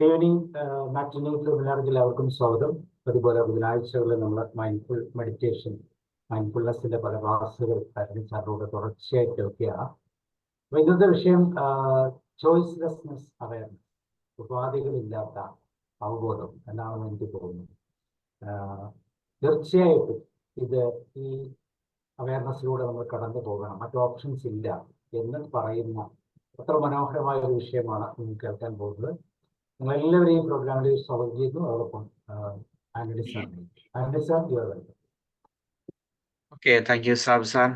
Evening മാറ്റിനിയിൽ എല്ലാവർക്കും സ്വാഗതം. അതുപോലെ ബുധനാഴ്ചകളിൽ നമ്മൾ മൈൻഡ്ഫുൾ മെഡിറ്റേഷൻ, മൈൻഡ്ഫുൾനെസ്സിന്റെ പല ക്ലാസ്സുകൾ സാറിനോട് തുടർച്ചയായി കേൾക്കുകയാണ്. അപ്പൊ ഇന്നത്തെ വിഷയം ചോയ്സ്ലെസ്നെസ് അവയർനെസ്, ഉപാധികളില്ലാത്ത അവബോധം എന്നാണെന്ന് എനിക്ക് തോന്നുന്നു. തീർച്ചയായിട്ടും ഇത് ഈ അവയർനെസ്സിലൂടെ നമ്മൾ കടന്നു പോകണം, മറ്റു ഓപ്ഷൻസ് ഇല്ല എന്ന് പറയുന്ന അത്ര മനോഹരമായ ഒരു വിഷയമാണ് നിങ്ങൾ കേൾക്കാൻ പോകുന്നത്. നിങ്ങളെല്ലാവരെയും പ്രോഗ്രാമിലേക്ക് സ്വാഗതം ചെയ്യുന്നു. അതോടൊപ്പം ആന്റണി സാറിനെയും. Antony sir, okay, thank you സാബ് സാർ.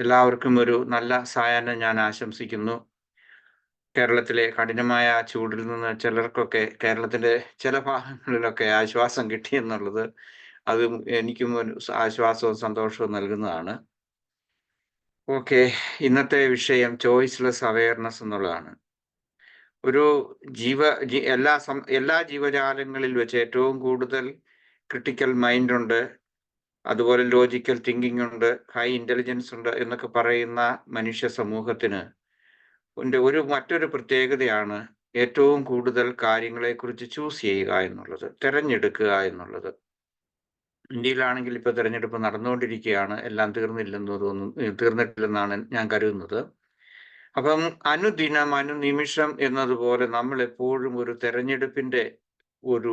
എല്ലാവർക്കും ഒരു നല്ല സായാഹ്നം ഞാൻ ആശംസിക്കുന്നു. കേരളത്തിലെ കഠിനമായ ചൂടിൽ നിന്ന് ചിലർക്കൊക്കെ കേരളത്തിന്റെ ചില ഭാഗങ്ങളിലൊക്കെ ആശ്വാസം കിട്ടിയെന്നുള്ളത് അതും എനിക്കും ഒരു ആശ്വാസവും സന്തോഷവും നൽകുന്നതാണ്. ഓക്കെ, ഇന്നത്തെ വിഷയം ചോയ്സ്ലെസ് അവയർനെസ് എന്നുള്ളതാണ്. ഒരു എല്ലാ ജീവജാലങ്ങളിൽ വെച്ച് ഏറ്റവും കൂടുതൽ ക്രിട്ടിക്കൽ മൈൻഡ് ഉണ്ട്, അതുപോലെ ലോജിക്കൽ തിങ്കിങ് ഉണ്ട്, ഹൈ ഇന്റലിജൻസ് ഉണ്ട് എന്നൊക്കെ പറയുന്ന മനുഷ്യ സമൂഹത്തിന് മറ്റൊരു പ്രത്യേകതയാണ് ഏറ്റവും കൂടുതൽ കാര്യങ്ങളെക്കുറിച്ച് ചൂസ് ചെയ്യുക എന്നുള്ളത്, തിരഞ്ഞെടുക്കുക എന്നുള്ളത്. ഇന്ത്യയിലാണെങ്കിൽ ഇപ്പോൾ തിരഞ്ഞെടുപ്പ് നടന്നുകൊണ്ടിരിക്കുകയാണ്, എല്ലാം തീർന്നിട്ടില്ലെന്നാണ് ഞാൻ കരുതുന്നത്. അപ്പം അനുദിനം അനുനിമിഷം എന്നതുപോലെ നമ്മൾ എപ്പോഴും ഒരു തെരഞ്ഞെടുപ്പിന്റെ ഒരു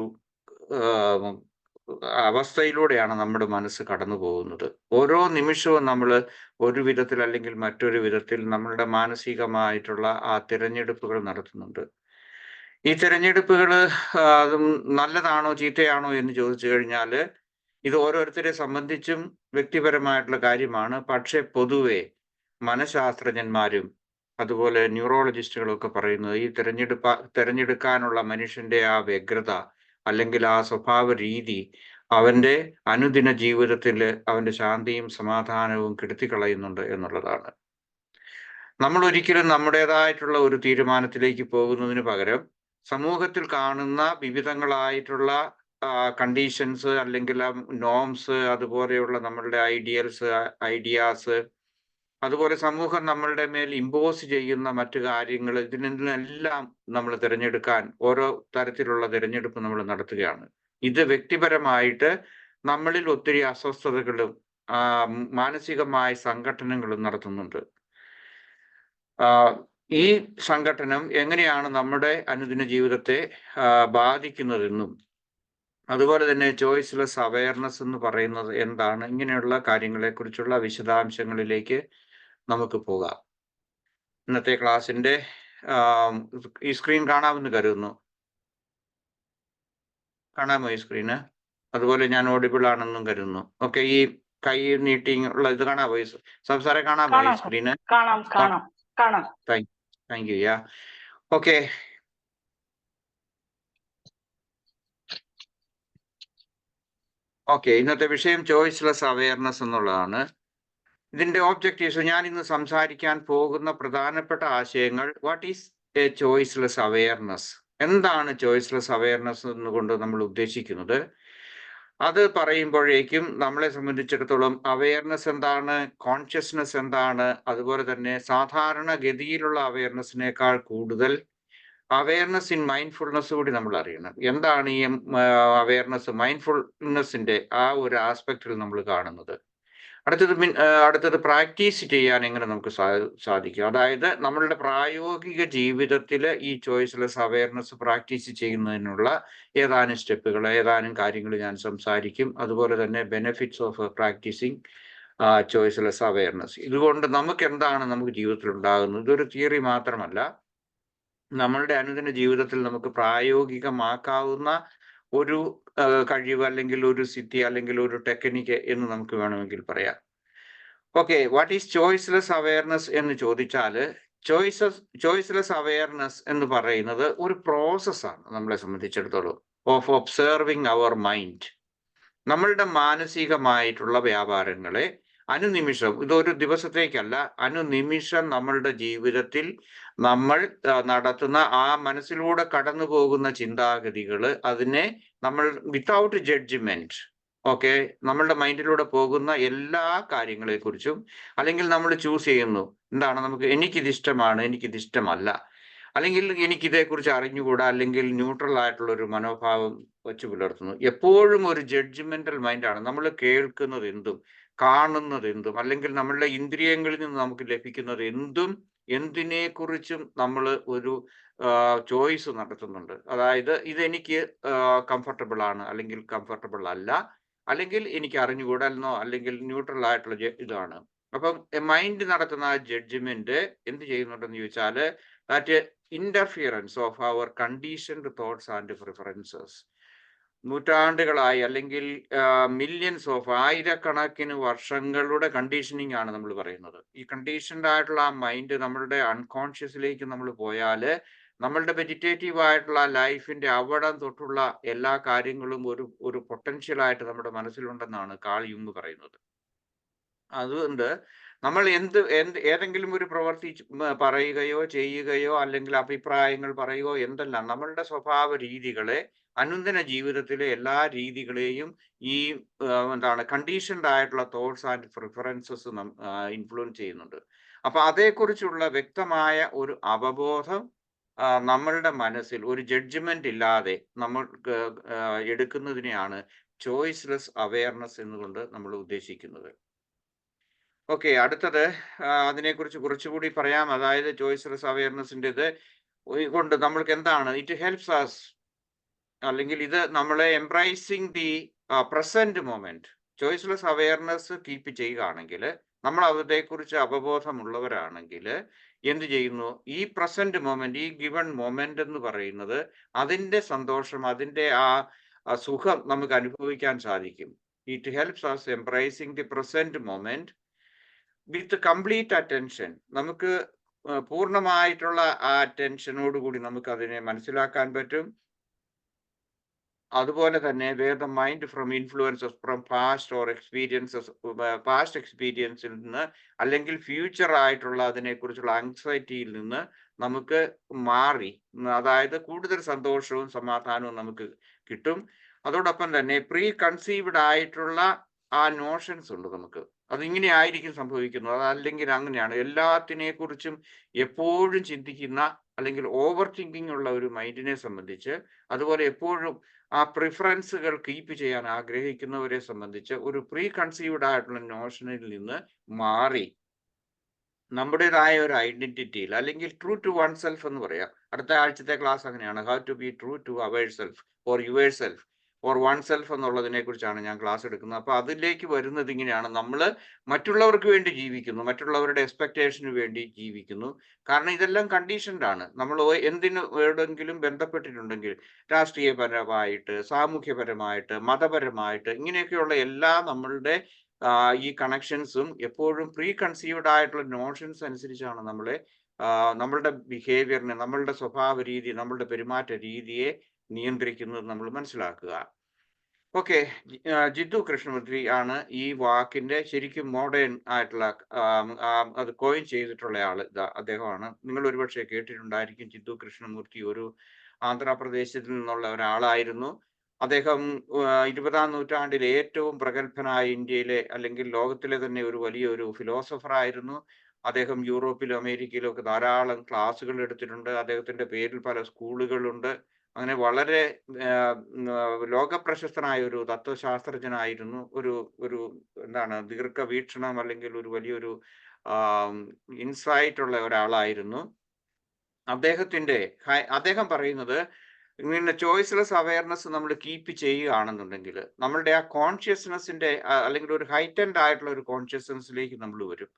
അവസ്ഥയിലൂടെയാണ് നമ്മുടെ മനസ്സ് കടന്നു പോകുന്നത്. ഓരോ നിമിഷവും നമ്മൾ ഒരു വിധത്തിൽ അല്ലെങ്കിൽ മറ്റൊരു വിധത്തിൽ നമ്മളുടെ മാനസികമായിട്ടുള്ള ആ തിരഞ്ഞെടുപ്പുകൾ നടത്തുന്നുണ്ട്. ഈ തിരഞ്ഞെടുപ്പുകൾ നല്ലതാണോ ചീത്തയാണോ എന്ന് ചോദിച്ചു കഴിഞ്ഞാൽ ഇത് ഓരോരുത്തരെ സംബന്ധിച്ചും വ്യക്തിപരമായിട്ടുള്ള കാര്യമാണ്. പക്ഷെ പൊതുവെ മനഃശാസ്ത്രജ്ഞന്മാരും അതുപോലെ ന്യൂറോളജിസ്റ്റുകളും ഒക്കെ പറയുന്നത് ഈ തിരഞ്ഞെടുക്കാനുള്ള മനുഷ്യന്റെ ആ വ്യഗ്രത അല്ലെങ്കിൽ ആ സ്വഭാവ രീതി അവന്റെ അനുദിന ജീവിതത്തിൽ അവന്റെ ശാന്തിയും സമാധാനവും കെടുത്തിക്കളയുന്നുണ്ട് എന്നുള്ളതാണ്. നമ്മൾ ഒരിക്കലും നമ്മുടേതായിട്ടുള്ള ഒരു തീരുമാനത്തിലേക്ക് പോകുന്നതിന് പകരം സമൂഹത്തിൽ കാണുന്ന വിവിധങ്ങളായിട്ടുള്ള കണ്ടീഷൻസ് അല്ലെങ്കിൽ നോംസ്, അതുപോലെയുള്ള നമ്മളുടെ ഐഡിയാസ്, അതുപോലെ സമൂഹം നമ്മളുടെ മേൽ ഇമ്പോസ് ചെയ്യുന്ന മറ്റു കാര്യങ്ങൾ, ഇതിനെല്ലാം നമ്മൾ തിരഞ്ഞെടുക്കാൻ ഓരോ തരത്തിലുള്ള തിരഞ്ഞെടുപ്പ് നമ്മൾ നടത്തുകയാണ്. ഇത് വ്യക്തിപരമായിട്ട് നമ്മളിൽ ഒത്തിരി അസ്വസ്ഥതകളും മാനസികമായ സംഘട്ടനങ്ങളും നടത്തുന്നുണ്ട്. ഈ സംഘട്ടനം എങ്ങനെയാണ് നമ്മുടെ അനുദിന ജീവിതത്തെ ബാധിക്കുന്നതെന്നും അതുപോലെ തന്നെ ചോയ്സ്ലെസ് അവയർനെസ് എന്ന് പറയുന്നത് എന്താണ്, ഇങ്ങനെയുള്ള കാര്യങ്ങളെക്കുറിച്ചുള്ള വിശദാംശങ്ങളിലേക്ക് നമുക്ക് പോകാം. ഇന്നത്തെ ക്ലാസ്സിന്റെ ഈ സ്ക്രീൻ കാണാമെന്ന് കരുതുന്നു. കാണാമോ ഈ സ്ക്രീന്? അതുപോലെ ഞാൻ ഓഡിബിൾ ആണെന്നും കരുതുന്നു. ഓക്കെ, ഈ കൈ നീട്ടി ഉള്ള ഇത് കാണാമോ? സംസാരം കാണാമോ ഈ screen? Thank you. Yeah, okay. Okay, ഇന്നത്തെ വിഷയം ചോയ്സ്ലെസ് അവയർനെസ് എന്നുള്ളതാണ്. ഇതിന്റെ ഓബ്ജക്റ്റീവ്സ്, ഞാൻ ഇന്ന് സംസാരിക്കാൻ പോകുന്ന പ്രധാനപ്പെട്ട ആശയങ്ങൾ. What is a choiceless awareness? എന്താണ് ചോയ്സ്ലെസ് അവയർനെസ് എന്നുകൊണ്ട് നമ്മൾ ഉദ്ദേശിക്കുന്നത്? അത് പറയുമ്പോഴേക്കും നമ്മളെ സംബന്ധിച്ചിടത്തോളം അവയർനെസ് എന്താണ്, കോൺഷ്യസ്നെസ് എന്താണ്, അതുപോലെ തന്നെ സാധാരണഗതിയിലുള്ള അവയർനെസ്സിനേക്കാൾ കൂടുതൽ അവയർനെസ് ഇൻ മൈൻഡ്ഫുൾനെസ് കൂടി നമ്മൾ അറിയണം. എന്താണ് ഈ അവയർനെസ്, മൈൻഡ്ഫുൾനെസ്സിന്റെ ആ ഒരു ആസ്പെക്റ്റിൽ നമ്മൾ കാണുന്നത്. അടുത്തത് പ്രാക്ടീസ് ചെയ്യാൻ എങ്ങനെ നമുക്ക് സാധിക്കും. അതായത് നമ്മളുടെ പ്രായോഗിക ജീവിതത്തിൽ ഈ ചോയ്സ്ലെസ് അവയർനെസ് പ്രാക്ടീസ് ചെയ്യുന്നതിനുള്ള ഏതാനും സ്റ്റെപ്പുകൾ, ഏതാനും കാര്യങ്ങൾ ഞാൻ സംസാരിക്കും. അതുപോലെ തന്നെ ബെനിഫിറ്റ്സ് ഓഫ് പ്രാക്ടീസിങ് ചോയ്സ്ലെസ് അവയർനെസ്. ഇതുകൊണ്ട് നമുക്ക് എന്താണ് നമുക്ക് ജീവിതത്തിൽ ഉണ്ടാകുന്നത്? ഇതൊരു തിയറി മാത്രമല്ല, നമ്മളുടെ അനുദിന ജീവിതത്തിൽ നമുക്ക് പ്രായോഗികമാക്കാവുന്ന ഒരു കഴിവ് അല്ലെങ്കിൽ ഒരു സിദ്ധി അല്ലെങ്കിൽ ഒരു ടെക്നിക്ക് എന്ന് നമുക്ക് വേണമെങ്കിൽ പറയാം. ഓക്കെ, വാട്ട് ഈസ് ചോയ്സ്ലെസ് അവയർനെസ് എന്ന് ചോദിച്ചാൽ, ചോയ്സ്ലെസ് അവയർനെസ് എന്ന് പറയുന്നത് ഒരു പ്രോസസ്സാണ് നമ്മളെ സംബന്ധിച്ചിടത്തോളം ഓഫ് ഒബ്സർവിങ് അവർ മൈൻഡ്. നമ്മളുടെ മാനസികമായിട്ടുള്ള വ്യാപാരങ്ങളെ അനുനിമിഷം, ഇതൊരു ദിവസത്തേക്കല്ല, അനുനിമിഷം നമ്മളുടെ ജീവിതത്തിൽ നമ്മൾ നടത്തുന്ന ആ മനസ്സിലൂടെ കടന്നു പോകുന്ന ചിന്താഗതികൾ, അതിനെ നമ്മൾ വിത്തൗട്ട് ജഡ്ജ്മെന്റ്, ഓക്കെ, നമ്മളുടെ മൈൻഡിലൂടെ പോകുന്ന എല്ലാ കാര്യങ്ങളെക്കുറിച്ചും, അല്ലെങ്കിൽ നമ്മൾ ചൂസ് ചെയ്യുന്നു എന്താണ്, എനിക്കിത് ഇഷ്ടമാണ്, എനിക്കിത് ഇഷ്ടമല്ല, അല്ലെങ്കിൽ എനിക്ക് ഇതേക്കുറിച്ച് അറിഞ്ഞുകൂടാ, അല്ലെങ്കിൽ ന്യൂട്രൽ ആയിട്ടുള്ള ഒരു മനോഭാവം വെച്ച് പുലർത്തുന്നു. എപ്പോഴും ഒരു ജഡ്ജ്മെന്റൽ മൈൻഡാണ്. നമ്മൾ കേൾക്കുന്നത് എന്തും, കാണുന്നത് എന്തും, അല്ലെങ്കിൽ നമ്മളുടെ ഇന്ദ്രിയങ്ങളിൽ നിന്ന് നമുക്ക് ലഭിക്കുന്നത് എന്തും, എന്തിനെക്കുറിച്ചും നമ്മൾ ഒരു ചോയ്സ് നടത്തുന്നുണ്ട്. അതായത് ഇതെനിക്ക് കംഫർട്ടബിൾ ആണ്, അല്ലെങ്കിൽ കംഫർട്ടബിൾ അല്ല, അല്ലെങ്കിൽ എനിക്ക് അറിഞ്ഞുകൂടാലെന്നോ, അല്ലെങ്കിൽ ന്യൂട്രൽ ആയിട്ടുള്ള ഇതാണ്. അപ്പം മൈൻഡ് നടത്തുന്ന ആ ജഡ്ജ്മെന്റ് എന്ത് ചെയ്യുന്നുണ്ടെന്ന് ചോദിച്ചാൽ, that interference of our conditioned thoughts and preferences നൂറ്റാണ്ടുകളായി, അല്ലെങ്കിൽ മില്യൺസ് ഓഫ് ആയിരക്കണക്കിന് വർഷങ്ങളുടെ കണ്ടീഷനിങ് ആണ് നമ്മൾ പറയുന്നത്. ഈ കണ്ടീഷൻഡ് ആയിട്ടുള്ള ആ മൈൻഡ് നമ്മളുടെ അൺകോൺഷ്യസിലേക്ക് നമ്മൾ പോയാൽ, നമ്മളുടെ വെജിറ്റേറ്റീവ് ആയിട്ടുള്ള ലൈഫിന്റെ അവിടം തൊട്ടുള്ള എല്ലാ കാര്യങ്ങളും ഒരു പൊട്ടൻഷ്യലായിട്ട് നമ്മുടെ മനസ്സിലുണ്ടെന്നാണ് കാൾ യുങ് പറയുന്നത്. അതുകൊണ്ട് നമ്മൾ ഏതെങ്കിലും ഒരു പ്രവൃത്തി പറയുകയോ ചെയ്യുകയോ, അല്ലെങ്കിൽ അഭിപ്രായങ്ങൾ പറയുകയോ എന്തെല്ലാം, നമ്മളുടെ സ്വഭാവ രീതികളെ, അനുദിന ജീവിതത്തിലെ എല്ലാ രീതികളെയും ഈ കണ്ടീഷൻഡ് ആയിട്ടുള്ള തോട്ട്സ് ആൻഡ് പ്രിഫറൻസസ് ഇൻഫ്ലുവൻസ് ചെയ്യുന്നുണ്ട്. അപ്പൊ അതേക്കുറിച്ചുള്ള വ്യക്തമായ ഒരു അവബോധം നമ്മളുടെ മനസ്സിൽ ഒരു ജഡ്ജ്മെന്റ് ഇല്ലാതെ നമ്മൾക്ക് എടുക്കുന്നതിനെയാണ് ചോയ്സ്ലെസ് അവയർനെസ് എന്നുകൊണ്ട് നമ്മൾ ഉദ്ദേശിക്കുന്നത്. ഓക്കെ, അടുത്തത് അതിനെക്കുറിച്ച് കുറച്ചുകൂടി പറയാം. അതായത് ചോയ്സ്ലെസ് അവയർനെസിൻ്റെത് കൊണ്ട് നമ്മൾക്ക് എന്താണ്, ഇറ്റ് ഹെൽപ്സ് അസ്, അല്ലെങ്കിൽ ഇത് നമ്മളെ embracing the present moment. Choiceless awareness keep ചെയ്യുകയാണെങ്കിൽ, നമ്മൾ അതേക്കുറിച്ച് അവബോധമുള്ളവരാണെങ്കിൽ എന്ത് ചെയ്യുന്നു, ഈ പ്രസന്റ് മൊമെന്റ്, ഈ ഗിവൺ മൊമെന്റ് എന്ന് പറയുന്നത്, അതിൻ്റെ സന്തോഷം, അതിൻ്റെ ആ സുഖം നമുക്ക് അനുഭവിക്കാൻ സാധിക്കും. It helps us embracing the present moment with complete attention. നമുക്ക് പൂർണ്ണമായിട്ടുള്ള ആ അറ്റൻഷനോട് കൂടി നമുക്ക് അതിനെ മനസ്സിലാക്കാൻ പറ്റും. അതുപോലെ തന്നെ where the mind from influences from past or experiences, past എക്സ്പീരിയൻസിൽ നിന്ന്, അല്ലെങ്കിൽ ഫ്യൂച്ചർ ആയിട്ടുള്ള അതിനെക്കുറിച്ചുള്ള ആങ്സൈറ്റിയിൽ നിന്ന് നമുക്ക് മാറി, അതായത് കൂടുതൽ സന്തോഷവും സമാധാനവും നമുക്ക് കിട്ടും. അതോടൊപ്പം തന്നെ പ്രീ കൺസീവ്ഡ് ആയിട്ടുള്ള ആ നോഷൻസ് ഉണ്ട് നമുക്ക്, അതിങ്ങനെ ആയിരിക്കും സംഭവിക്കുന്നത്, അതല്ലെങ്കിൽ അങ്ങനെയാണ്. എല്ലാത്തിനെ കുറിച്ചും എപ്പോഴും ചിന്തിക്കുന്ന, അല്ലെങ്കിൽ ഓവർ തിങ്കിങ് ഉള്ള ഒരു മൈൻഡിനെ സംബന്ധിച്ച്, അതുപോലെ എപ്പോഴും ആ പ്രിഫറൻസുകൾ കീപ്പ് ചെയ്യാൻ ആഗ്രഹിക്കുന്നവരെ സംബന്ധിച്ച്, ഒരു പ്രീ കൺസീവ്ഡ് ആയിട്ടുള്ള നോഷനിൽ നിന്ന് മാറി നമ്മുടേതായ ഒരു ഐഡന്റിറ്റിയിൽ, അല്ലെങ്കിൽ ട്രൂ ടു വൺ സെൽഫ് എന്ന് പറയാം. അടുത്ത ആഴ്ചത്തെ ക്ലാസ് അങ്ങനെയാണ്, how to be true to our self or your self or one self എന്നുള്ളതിനെ കുറിച്ചാണ് ഞാൻ ക്ലാസ് എടുക്കുന്നത്. അപ്പൊ അതിലേക്ക് വരുന്നത് ഇങ്ങനെയാണ്, നമ്മൾ മറ്റുള്ളവർക്ക് വേണ്ടി ജീവിക്കുന്നു, മറ്റുള്ളവരുടെ എക്സ്പെക്ടേഷന് വേണ്ടി ജീവിക്കുന്നു. കാരണം ഇതെല്ലാം കണ്ടീഷൻഡ് ആണ്. നമ്മൾ എന്തിന് എവിടെങ്കിലും ബന്ധപ്പെട്ടിട്ടുണ്ടെങ്കിൽ, രാഷ്ട്രീയപരമായിട്ട്, സാമൂഹ്യപരമായിട്ട്, മതപരമായിട്ട്, ഇങ്ങനെയൊക്കെയുള്ള എല്ലാ നമ്മളുടെ ഈ കണക്ഷൻസും എപ്പോഴും പ്രീ കൺസീവ്ഡ് ആയിട്ടുള്ള നോഷൻസ് അനുസരിച്ചാണ് നമ്മളുടെ ബിഹേവിയറിനെ, നമ്മളുടെ സ്വഭാവ രീതി, നമ്മളുടെ പെരുമാറ്റ രീതിയെ നിയന്ത്രിക്കുന്നത് നമ്മൾ മനസ്സിലാക്കുക. ഓക്കെ, ജിത്തു കൃഷ്ണമൂർത്തി ആണ് ഈ വാക്കിന്റെ ശരിക്കും മോഡേൺ ആയിട്ടുള്ള അത് കോയിൻ ചെയ്തിട്ടുള്ള ആള്. അദ്ദേഹമാണ്. നിങ്ങൾ ഒരുപക്ഷെ കേട്ടിട്ടുണ്ടായിരിക്കും. ജിത്തു കൃഷ്ണമൂർത്തി ഒരു ആന്ധ്രാപ്രദേശത്തിൽ നിന്നുള്ള ഒരാളായിരുന്നു. അദ്ദേഹം 20ാം നൂറ്റാണ്ടിലെ ഏറ്റവും പ്രഗത്ഭനായ ഇന്ത്യയിലെ, അല്ലെങ്കിൽ ലോകത്തിലെ തന്നെ ഒരു വലിയൊരു ഫിലോസഫർ ആയിരുന്നു. അദ്ദേഹം യൂറോപ്പിലും അമേരിക്കയിലും ഒക്കെ ധാരാളം ക്ലാസ്സുകൾ എടുത്തിട്ടുണ്ട്. അദ്ദേഹത്തിന്റെ പേരിൽ പല സ്കൂളുകളുണ്ട്. അങ്ങനെ വളരെ ലോകപ്രശസ്തനായ ഒരു തത്വശാസ്ത്രജ്ഞനായിരുന്നു. ഒരു ദീർഘവീക്ഷണം, അല്ലെങ്കിൽ ഒരു വലിയൊരു ഇൻസൈറ്റ് ഉള്ള ഒരാളായിരുന്നു. അദ്ദേഹം പറയുന്നത്, ഇങ്ങനെ ചോയ്സ്ലെസ് അവയർനെസ് നമ്മൾ കീപ്പ് ചെയ്യുകയാണെന്നുണ്ടെങ്കിൽ, നമ്മളുടെ ആ കോൺഷ്യസ്നെസ്സിന്റെ, അല്ലെങ്കിൽ ഒരു ഹൈറ്റൻഡ് ആയിട്ടുള്ള ഒരു കോൺഷ്യസ്നെസ്സിലേക്ക് നമ്മൾ വരും.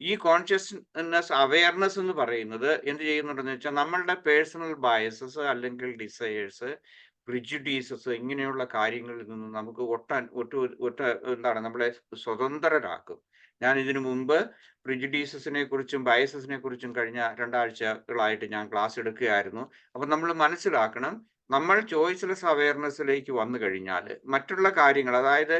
ഈ കോൺഷ്യസ്നെസ് അവയർനെസ് എന്ന് പറയുന്നത് എന്ത് ചെയ്യുന്നുണ്ടെന്ന് വെച്ചാൽ, നമ്മളുടെ പേഴ്സണൽ ബയസസ്, അല്ലെങ്കിൽ ഡിസയേഴ്സ്, പ്രിജുഡീസസ്, ഇങ്ങനെയുള്ള കാര്യങ്ങളിൽ നിന്ന് നമുക്ക് നമ്മളെ സ്വതന്ത്രരാക്കും. ഞാൻ ഇതിനു മുമ്പ് പ്രിജുഡീസസിനെ കുറിച്ചും ബയസസിനെ കുറിച്ചും കഴിഞ്ഞ 2 ആഴ്ചകളായിട്ട് ഞാൻ ക്ലാസ് എടുക്കുകയായിരുന്നു. അപ്പൊ നമ്മൾ മനസ്സിലാക്കണം, നമ്മൾ ചോയ്സ്ലെസ് അവയർനെസ്സിലേക്ക് വന്നു കഴിഞ്ഞാൽ മറ്റുള്ള കാര്യങ്ങൾ, അതായത്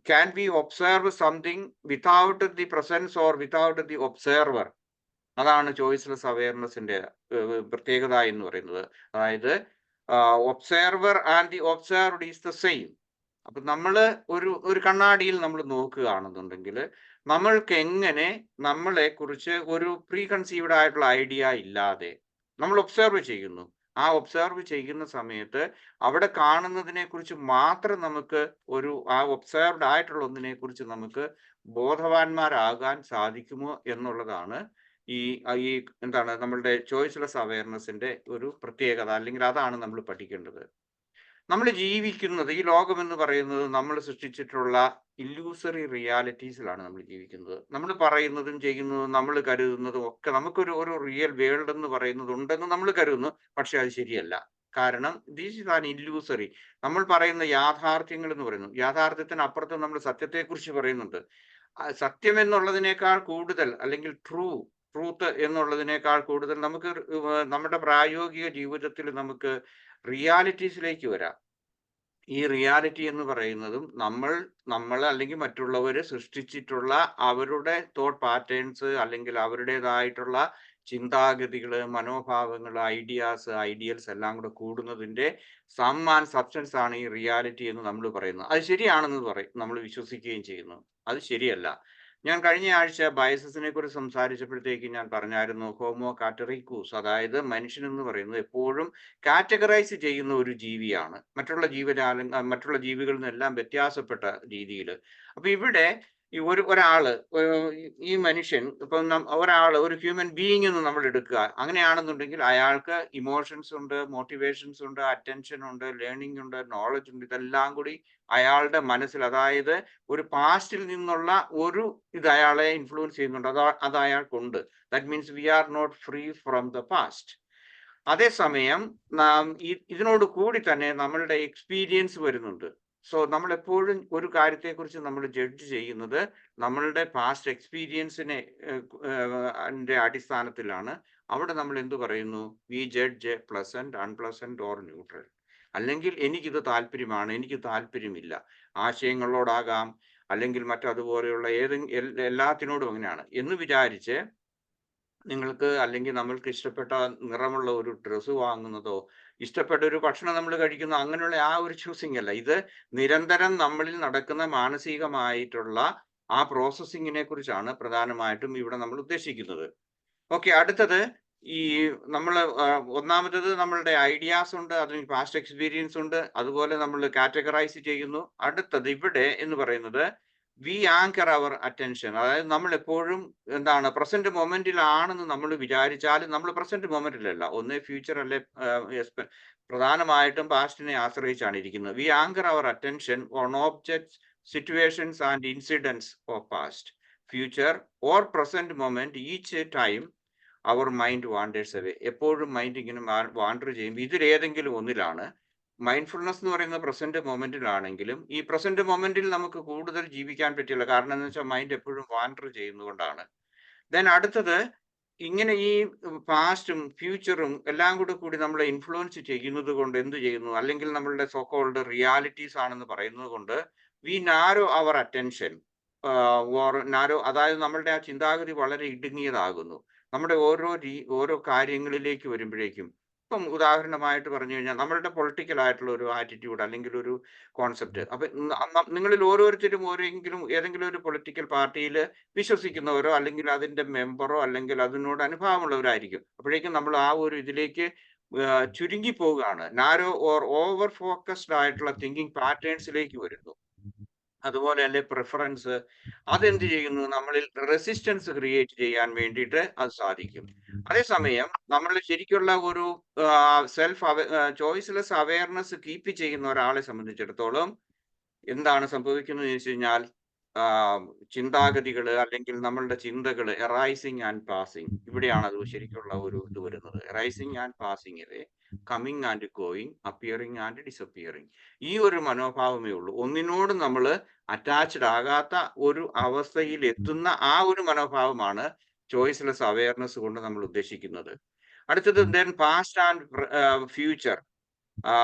can we observe something without the presence or without the observer? അതാണ് ചോയ്സ്ലെസ് അവയർനെസ്സിന്റെ പ്രത്യേകത എന്ന് പറയുന്നത്. അതായത് observer and the observed is the same. അപ്പൊ നമ്മൾ ഒരു കണ്ണാടിയിൽ നമ്മൾ നോക്കുകയാണെന്നുണ്ടെങ്കിൽ, നമ്മൾക്ക് എങ്ങനെ നമ്മളെ കുറിച്ച് ഒരു പ്രീ കൺസീവ്ഡ് ആയിട്ടുള്ള ഐഡിയ ഇല്ലാതെ, നമ്മൾ ഒബ്സർവ് ചെയ്യുന്നു. ആ ഒബ്സർവ് ചെയ്യുന്ന സമയത്ത് അവിടെ കാണുന്നതിനെ കുറിച്ച് മാത്രം നമുക്ക് ആ ഒബ്സർവ്ഡ് ആയിട്ടുള്ള ഒന്നിനെ കുറിച്ച് നമുക്ക് ബോധവാന്മാരാകാൻ സാധിക്കുമോ എന്നുള്ളതാണ് ഈ ഈ എന്താണ് നമ്മളുടെ ചോയ്സ്ലെസ് അവയർനെസിന്റെ ഒരു പ്രത്യേകത, അല്ലെങ്കിൽ അതാണ് നമ്മൾ പഠിക്കേണ്ടത്. നമ്മൾ ജീവിക്കുന്നത്, ഈ ലോകം എന്ന് പറയുന്നത് നമ്മൾ സൃഷ്ടിച്ചിട്ടുള്ള ഇല്യൂസറി റിയാലിറ്റീസിലാണ് നമ്മൾ ജീവിക്കുന്നത്. നമ്മൾ പറയുന്നതും ചെയ്യുന്നതും നമ്മൾ കരുതുന്നതും ഒക്കെ നമുക്കൊരു റിയൽ വേൾഡ് എന്ന് പറയുന്നത് ഉണ്ടെന്ന് നമ്മൾ കരുതുന്നു. പക്ഷെ അത് ശരിയല്ല. കാരണം ദീസ് ഇസ് ആൻ ഇല്യൂസറി. നമ്മൾ പറയുന്ന യാഥാർത്ഥ്യങ്ങൾ എന്ന് പറയുന്നു, യാഥാർത്ഥ്യത്തിന് അപ്പുറത്ത് നമ്മൾ സത്യത്തെക്കുറിച്ച് പറയുന്നുണ്ട്. സത്യം എന്നുള്ളതിനേക്കാൾ കൂടുതൽ, അല്ലെങ്കിൽ ട്രൂത്ത് എന്നുള്ളതിനേക്കാൾ കൂടുതൽ നമുക്ക് നമ്മുടെ പ്രായോഗിക ജീവിതത്തിൽ നമുക്ക് റിയാലിറ്റീസിലേക്ക് വരാം. ഈ റിയാലിറ്റി എന്ന് പറയുന്നതും നമ്മൾ അല്ലെങ്കിൽ മറ്റുള്ളവർ സൃഷ്ടിച്ചിട്ടുള്ള അവരുടെ തോട്ട് പാറ്റേൺസ്, അല്ലെങ്കിൽ അവരുടേതായിട്ടുള്ള ചിന്താഗതികൾ, മനോഭാവങ്ങൾ, ഐഡിയൽസ് എല്ലാം കൂടെ കൂടുന്നതിന്റെ സം ആൻഡ് സബ്സ്റ്റൻസ് ആണ് ഈ റിയാലിറ്റി എന്ന് നമ്മൾ പറയുന്നത്. അത് ശരിയാണെന്ന് നമ്മൾ വിശ്വസിക്കുകയും ചെയ്യുന്നു. അത് ശരിയല്ല. ഞാൻ കഴിഞ്ഞ ആഴ്ച ബയസസിനെ കുറിച്ച് സംസാരിച്ചപ്പോഴത്തേക്ക് ഞാൻ പറഞ്ഞായിരുന്നു, ഹോമോ കാറ്ററിക്കൂസ്, അതായത് മനുഷ്യൻ എന്ന് പറയുന്നത് എപ്പോഴും കാറ്റഗറൈസ് ചെയ്യുന്ന ഒരു ജീവിയാണ്, മറ്റുള്ള ജീവികളിൽ നിന്നെല്ലാം വ്യത്യാസപ്പെട്ട രീതിയിൽ. അപ്പൊ ഇവിടെ ഈ ഈ മനുഷ്യൻ ഇപ്പം ഒരു ഹ്യൂമൻ ബീയിങ് എന്ന് നമ്മൾ എടുക്കുക, അങ്ങനെയാണെന്നുണ്ടെങ്കിൽ അയാൾക്ക് ഇമോഷൻസ് ഉണ്ട്, മോട്ടിവേഷൻസ് ഉണ്ട്, അറ്റൻഷൻ ഉണ്ട്, ലേണിംഗ് ഉണ്ട്, നോളജ് ഉണ്ട്. ഇതെല്ലാം കൂടി അയാളുടെ മനസ്സിൽ, അതായത് ഒരു പാസ്റ്റിൽ നിന്നുള്ള ഇത് അയാളെ ഇൻഫ്ലുവൻസ് ചെയ്യുന്നുണ്ട്. അത് അയാൾക്കുണ്ട്. That means we are not free from the past. അതേസമയം ഇതിനോട് കൂടി തന്നെ നമ്മളുടെ എക്സ്പീരിയൻസ് വരുന്നുണ്ട്. സോ നമ്മൾ എപ്പോഴും ഒരു കാര്യത്തെക്കുറിച്ച് നമ്മൾ ജഡ്ജ് ചെയ്യുന്നത് നമ്മളുടെ പാസ്റ്റ് എക്സ്പീരിയൻസിനെ അടിസ്ഥാനത്തിലാണ്. അവിടെ നമ്മൾ എന്തു പറയുന്നു? We judge pleasant, unpleasant or neutral. അല്ലെങ്കിൽ എനിക്കിത് താല്പര്യമാണ്, എനിക്ക് താല്പര്യമില്ല, ആശയങ്ങളോടാകാം, അല്ലെങ്കിൽ മറ്റതുപോലെയുള്ള എല്ലാത്തിനോടും അങ്ങനെയാണ് എന്ന് വിചാരിച്ച് നിങ്ങൾക്ക്, അല്ലെങ്കിൽ നമ്മൾക്ക് ഇഷ്ടപ്പെട്ട നിറമുള്ള ഒരു ഡ്രസ്സ് വാങ്ങുന്നതോ, ഇഷ്ടപ്പെട്ട ഒരു ഭക്ഷണം നമ്മൾ കഴിക്കുന്നതോ, അങ്ങനെയുള്ള ആ ഒരു ചൂസിങ് അല്ല. ഇത് നിരന്തരം നമ്മളിൽ നടക്കുന്ന മാനസികമായിട്ടുള്ള ആ പ്രോസസ്സിങ്ങിനെ കുറിച്ചാണ് പ്രധാനമായിട്ടും ഇവിടെ നമ്മൾ ഉദ്ദേശിക്കുന്നത്. ഓക്കെ, അടുത്തത് ഒന്നാമത്തത് നമ്മളുടെ ഐഡിയാസ് ഉണ്ട്, അതിന് പാസ്റ്റ് എക്സ്പീരിയൻസ് ഉണ്ട്, അതുപോലെ നമ്മൾ കാറ്റഗറൈസ് ചെയ്യുന്നു. അടുത്തത് ഇവിടെ എന്ന് പറയുന്നത് വി ആങ്കർ അവർ അറ്റൻഷൻ, അതായത് നമ്മൾ എപ്പോഴും പ്രസന്റ് മൊമെന്റിലാണെന്ന് നമ്മൾ വിചാരിച്ചാലും നമ്മൾ പ്രസന്റ് മൊമെന്റിലല്ല, ഒന്നേ ഫ്യൂച്ചർ അല്ലെ പ്രധാനമായിട്ടും പാസ്റ്റിനെ ആശ്രയിച്ചാണ് ഇരിക്കുന്നത്. We anchor our attention on objects, situations and incidence of past, future or present moment each time our mind wanders away. എപ്പോഴും മൈൻഡ് ഇങ്ങനെ വാണ്ടർ ചെയ്യുമ്പോൾ ഇതിലേതെങ്കിലും ഒന്നിലാണ്. മൈൻഡ്ഫുൾനെസ് എന്ന് പറയുന്ന പ്രസന്റ് മൊമെന്റിലാണെങ്കിലും ഈ പ്രസന്റ് മൊമെന്റിൽ നമുക്ക് കൂടുതൽ ജീവിക്കാൻ പറ്റില്ല. കാരണം എന്ന് വെച്ചാൽ മൈൻഡ് എപ്പോഴും വാണ്ടർ ചെയ്യുന്നതുകൊണ്ടാണ്. ദെൻ അടുത്തത്, ഇങ്ങനെ ഈ പാസ്റ്റും ഫ്യൂച്ചറും എല്ലാം കൂടി നമ്മളെ ഇൻഫ്ലുവൻസ് ചെയ്യുന്നത് കൊണ്ട് എന്ത് ചെയ്യുന്നു, അല്ലെങ്കിൽ നമ്മളുടെ സോക്കോൾഡ് റിയാലിറ്റീസ് ആണെന്ന് പറയുന്നത് കൊണ്ട് വി നാരോ അവർ അറ്റൻഷൻ അതായത് നമ്മളുടെ ആ ചിന്താഗതി വളരെ ഇടുങ്ങിയതാകുന്നു. നമ്മുടെ ഓരോ കാര്യങ്ങളിലേക്ക് വരുമ്പോഴേക്കും, ഇപ്പം ഉദാഹരണമായിട്ട് പറഞ്ഞു കഴിഞ്ഞാൽ നമ്മളുടെ പൊളിറ്റിക്കൽ ആയിട്ടുള്ള ഒരു ആറ്റിറ്റ്യൂഡ്, അല്ലെങ്കിൽ ഒരു കോൺസെപ്റ്റ്. അപ്പൊ നിങ്ങളിൽ ഓരോരുത്തരും ഏതെങ്കിലും ഒരു പൊളിറ്റിക്കൽ പാർട്ടിയിൽ വിശ്വസിക്കുന്നവരോ, അല്ലെങ്കിൽ അതിന്റെ മെമ്പറോ, അല്ലെങ്കിൽ അതിനോട് അനുഭാവമുള്ളവരായിരിക്കും. അപ്പോഴേക്കും നമ്മൾ ആ ഒരു ഇതിലേക്ക് ചുരുങ്ങി പോവുകയാണ്, നാരോ ഓർ ഓവർ ഫോക്കസ്ഡ് ആയിട്ടുള്ള തിങ്കിങ് പാറ്റേൺസിലേക്ക് വരുന്നു. അതുപോലെ അല്ലെ പ്രിഫറൻസ്, അതെന്ത് ചെയ്യുന്നു, നമ്മളിൽ റെസിസ്റ്റൻസ് ക്രിയേറ്റ് ചെയ്യാൻ വേണ്ടിയിട്ട് അത് സാധിക്കും. അതേസമയം നമ്മൾ ശരിക്കുള്ള ഒരു ചോയ്സ്ലെസ് അവയർനെസ് കീപ്പ് ചെയ്യുന്ന ഒരാളെ സംബന്ധിച്ചിടത്തോളം എന്താണ് സംഭവിക്കുന്നത് എന്ന് വെച്ച് കഴിഞ്ഞാൽ, ചിന്താഗതികൾ, അല്ലെങ്കിൽ നമ്മളുടെ ചിന്തകൾ എറൈസിങ് ആൻഡ് പാസിങ്, ഇവിടെയാണ് അത് ശരിക്കുള്ള ഒരു ഇത് വരുന്നത്. Arising and passing away, coming and going, appearing and disappearing. ഈ ഒരു മനോഭാവമേ ഉള്ളൂ. ഒന്നിനോടും നമ്മൾ അറ്റാച്ച്ഡ് ആകാത്ത ഒരു അവസ്ഥയിൽ എത്തുന്ന ആ ഒരു മനോഭാവമാണ് ചോയ്സ്ലെസ് അവയർനെസ് കൊണ്ട് നമ്മൾ ഉദ്ദേശിക്കുന്നത്. അടുത്തത് ദെൻ പാസ്റ്റ് ആൻഡ് ഫ്യൂച്ചർ.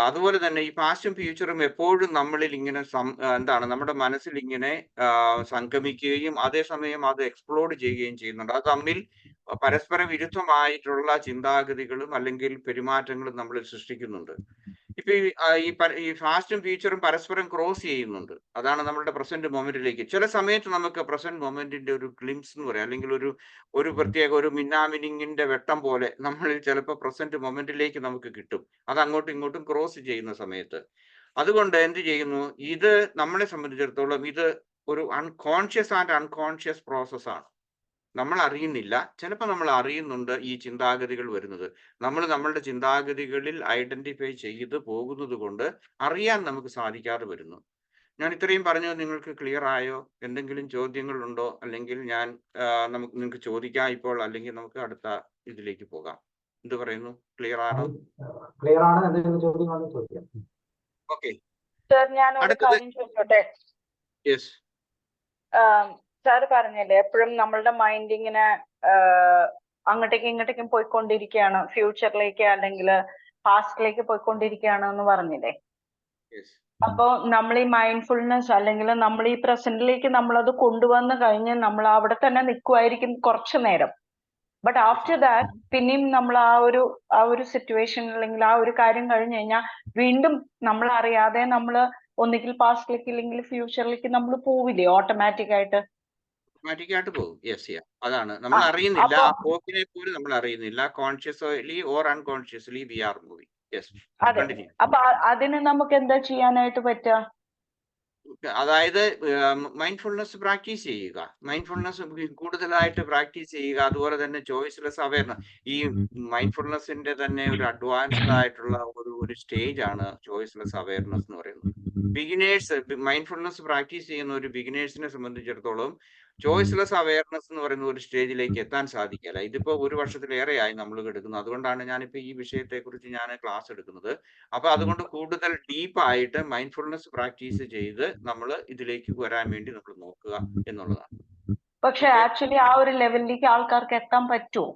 അതുപോലെ തന്നെ ഈ പാസ്റ്റും ഫ്യൂച്ചറും എപ്പോഴും നമ്മളിൽ ഇങ്ങനെ നമ്മുടെ മനസ്സിൽ ഇങ്ങനെ സംഗമിക്കുകയും അതേസമയം അത് എക്സ്പ്ലോഡ് ചെയ്യുകയും ചെയ്യുന്നുണ്ട്. അത് തമ്മിൽ പരസ്പര വിരുദ്ധമായിട്ടുള്ള ചിന്താഗതികളും അല്ലെങ്കിൽ പെരുമാറ്റങ്ങളും നമ്മൾ സൃഷ്ടിക്കുന്നുണ്ട്. ഇപ്പൊ ഈ ഫാസ്റ്റും ഫ്യൂച്ചറും പരസ്പരം ക്രോസ് ചെയ്യുന്നുണ്ട്. അതാണ് നമ്മളുടെ പ്രസന്റ് മൊമെന്റിലേക്ക്. ചില സമയത്ത് നമുക്ക് പ്രസന്റ് മൊമെന്റിന്റെ ഒരു ഗ്ലിംസ് എന്ന് പറയാം, അല്ലെങ്കിൽ ഒരു പ്രത്യേക ഒരു മിന്നാമിനിങ്ങിന്റെ വെട്ടം പോലെ നമ്മളിൽ ചിലപ്പോൾ പ്രസന്റ് മൊമെന്റിലേക്ക് നമുക്ക് കിട്ടും. അത് അങ്ങോട്ടും ഇങ്ങോട്ടും ക്രോസ് ചെയ്യുന്ന സമയത്ത്. അതുകൊണ്ട് എന്ത് ചെയ്യുന്നു, ഇത് നമ്മളെ സംബന്ധിച്ചിടത്തോളം ഇത് ഒരു കോൺഷ്യസ് ആൻഡ് അൺകോൺഷ്യസ് പ്രോസസ്സാണ്. നമ്മൾ അറിയുന്നില്ല, ചിലപ്പോൾ നമ്മൾ അറിയുന്നുണ്ട് ഈ ചിന്താഗതികൾ വരുന്നത്. നമ്മൾ നമ്മളുടെ ചിന്താഗതികളിൽ ഐഡന്റിഫൈ ചെയ്ത് പോകുന്നത് കൊണ്ട് അറിയാൻ നമുക്ക് സാധിക്കാതെ വരുന്നു. ഞാൻ ഇത്രയും പറഞ്ഞത് നിങ്ങൾക്ക് ക്ലിയർ ആയോ? എന്തെങ്കിലും ചോദ്യങ്ങൾ ഉണ്ടോ? അല്ലെങ്കിൽ നിങ്ങൾക്ക് ചോദിക്കാം ഇപ്പോൾ, അല്ലെങ്കിൽ നമുക്ക് അടുത്ത ഇതിലേക്ക് പോകാം. എന്ത് പറയുന്നു? ക്ലിയർ ആണോ? ക്ലിയർ ആണ്. എന്തെങ്കിലും ചോദ്യങ്ങൾ ചോദിക്കാം. ഓക്കെ, സർ, ഞാൻ ഒരു അടുത്തത്. കാര്യം ചോദിച്ചോട്ടെ? യെസ്. സാറ് പറഞ്ഞില്ലേ എപ്പോഴും നമ്മളുടെ മൈൻഡ് ഇങ്ങനെ അങ്ങോട്ടേക്കും ഇങ്ങോട്ടേക്കും പോയിക്കൊണ്ടിരിക്കുകയാണ്, ഫ്യൂച്ചറിലേക്ക് അല്ലെങ്കിൽ പാസ്റ്റിലേക്ക് പോയിക്കൊണ്ടിരിക്കുകയാണ് എന്ന് പറഞ്ഞില്ലേ? അപ്പോ നമ്മൾ ഈ മൈൻഡ്ഫുൾനെസ് അല്ലെങ്കിൽ നമ്മൾ ഈ പ്രസന്റിലേക്ക് നമ്മളത് കൊണ്ടുവന്ന് കഴിഞ്ഞ് നമ്മൾ അവിടെ തന്നെ നിൽക്കുമായിരിക്കും കുറച്ചു നേരം. ബട്ട് ആഫ്റ്റർ ദാറ്റ് പിന്നെയും നമ്മൾ ആ ഒരു സിറ്റുവേഷൻ അല്ലെങ്കിൽ ആ ഒരു കാര്യം കഴിഞ്ഞു കഴിഞ്ഞാൽ വീണ്ടും നമ്മൾ അറിയാതെ നമ്മൾ ഒന്നുകിൽ പാസ്റ്റിലേക്ക് ഇല്ലെങ്കിൽ ഫ്യൂച്ചറിലേക്ക് നമ്മൾ പോവില്ലേ ഓട്ടോമാറ്റിക് ആയിട്ട്? ഓട്ടോമാറ്റിക്കായിട്ട് പോകും. യെസ്, അതാണ് നമ്മൾ അറിയുന്നില്ല. ആ പോക്കിനെ പോലും നമ്മൾ അറിയുന്നില്ല. Consciously or unconsciously we are moving. Yes, അതെ. അപ്പൊ അതിന് നമുക്ക് എന്താ ചെയ്യാനായിട്ട് പറ്റുക? അതായത് മൈൻഡ്ഫുൾനെസ് പ്രാക്ടീസ് ചെയ്യുക, മൈൻഡ്ഫുൾനെസ് കൂടുതലായിട്ട് പ്രാക്ടീസ് ചെയ്യുക. അതുപോലെ തന്നെ ചോയ്സ്ലെസ് അവയർനെസ്. ഈ മൈൻഡ്ഫുൾനെസിന്റെ തന്നെ ഒരു അഡ്വാൻസ്ഡ് ആയിട്ടുള്ള ഒരു സ്റ്റേജ് ആണ് ചോയ്സ്ലെസ് അവയർനെസ് എന്ന് പറയുന്നത്. ബിഗിനേഴ്സ് മൈൻഡ്ഫുൾനെസ് പ്രാക്ടീസ് ചെയ്യുന്ന ഒരു ബിഗിനേഴ്സിനെ സംബന്ധിച്ചിടത്തോളം ചോയ്സ്ലെസ് അവയർനെസ് എന്ന് പറയുന്ന ഒരു സ്റ്റേജിലേക്ക് എത്താൻ സാധിക്കില്ല. ഇതിപ്പോ 1 വർഷത്തിലേറെയായി നമ്മൾ എടുക്കുന്നത്. അതുകൊണ്ടാണ് ഞാനിപ്പോ ഈ വിഷയത്തെക്കുറിച്ച് ഞാൻ ക്ലാസ് എടുക്കുന്നത്. അപ്പൊ അതുകൊണ്ട് കൂടുതൽ ഡീപ്പായിട്ട് മൈൻഡ്ഫുൾനെസ് പ്രാക്ടീസ് ചെയ്ത് നമ്മൾ ഇതിലേക്ക് വരാൻ വേണ്ടി നമ്മൾ നോക്കുക എന്നുള്ളതാണ്. പക്ഷെ ആക്ച്വലി ആ ഒരു ലെവലിലേക്ക് ആൾക്കാർക്ക് എത്താൻ പറ്റുമോ?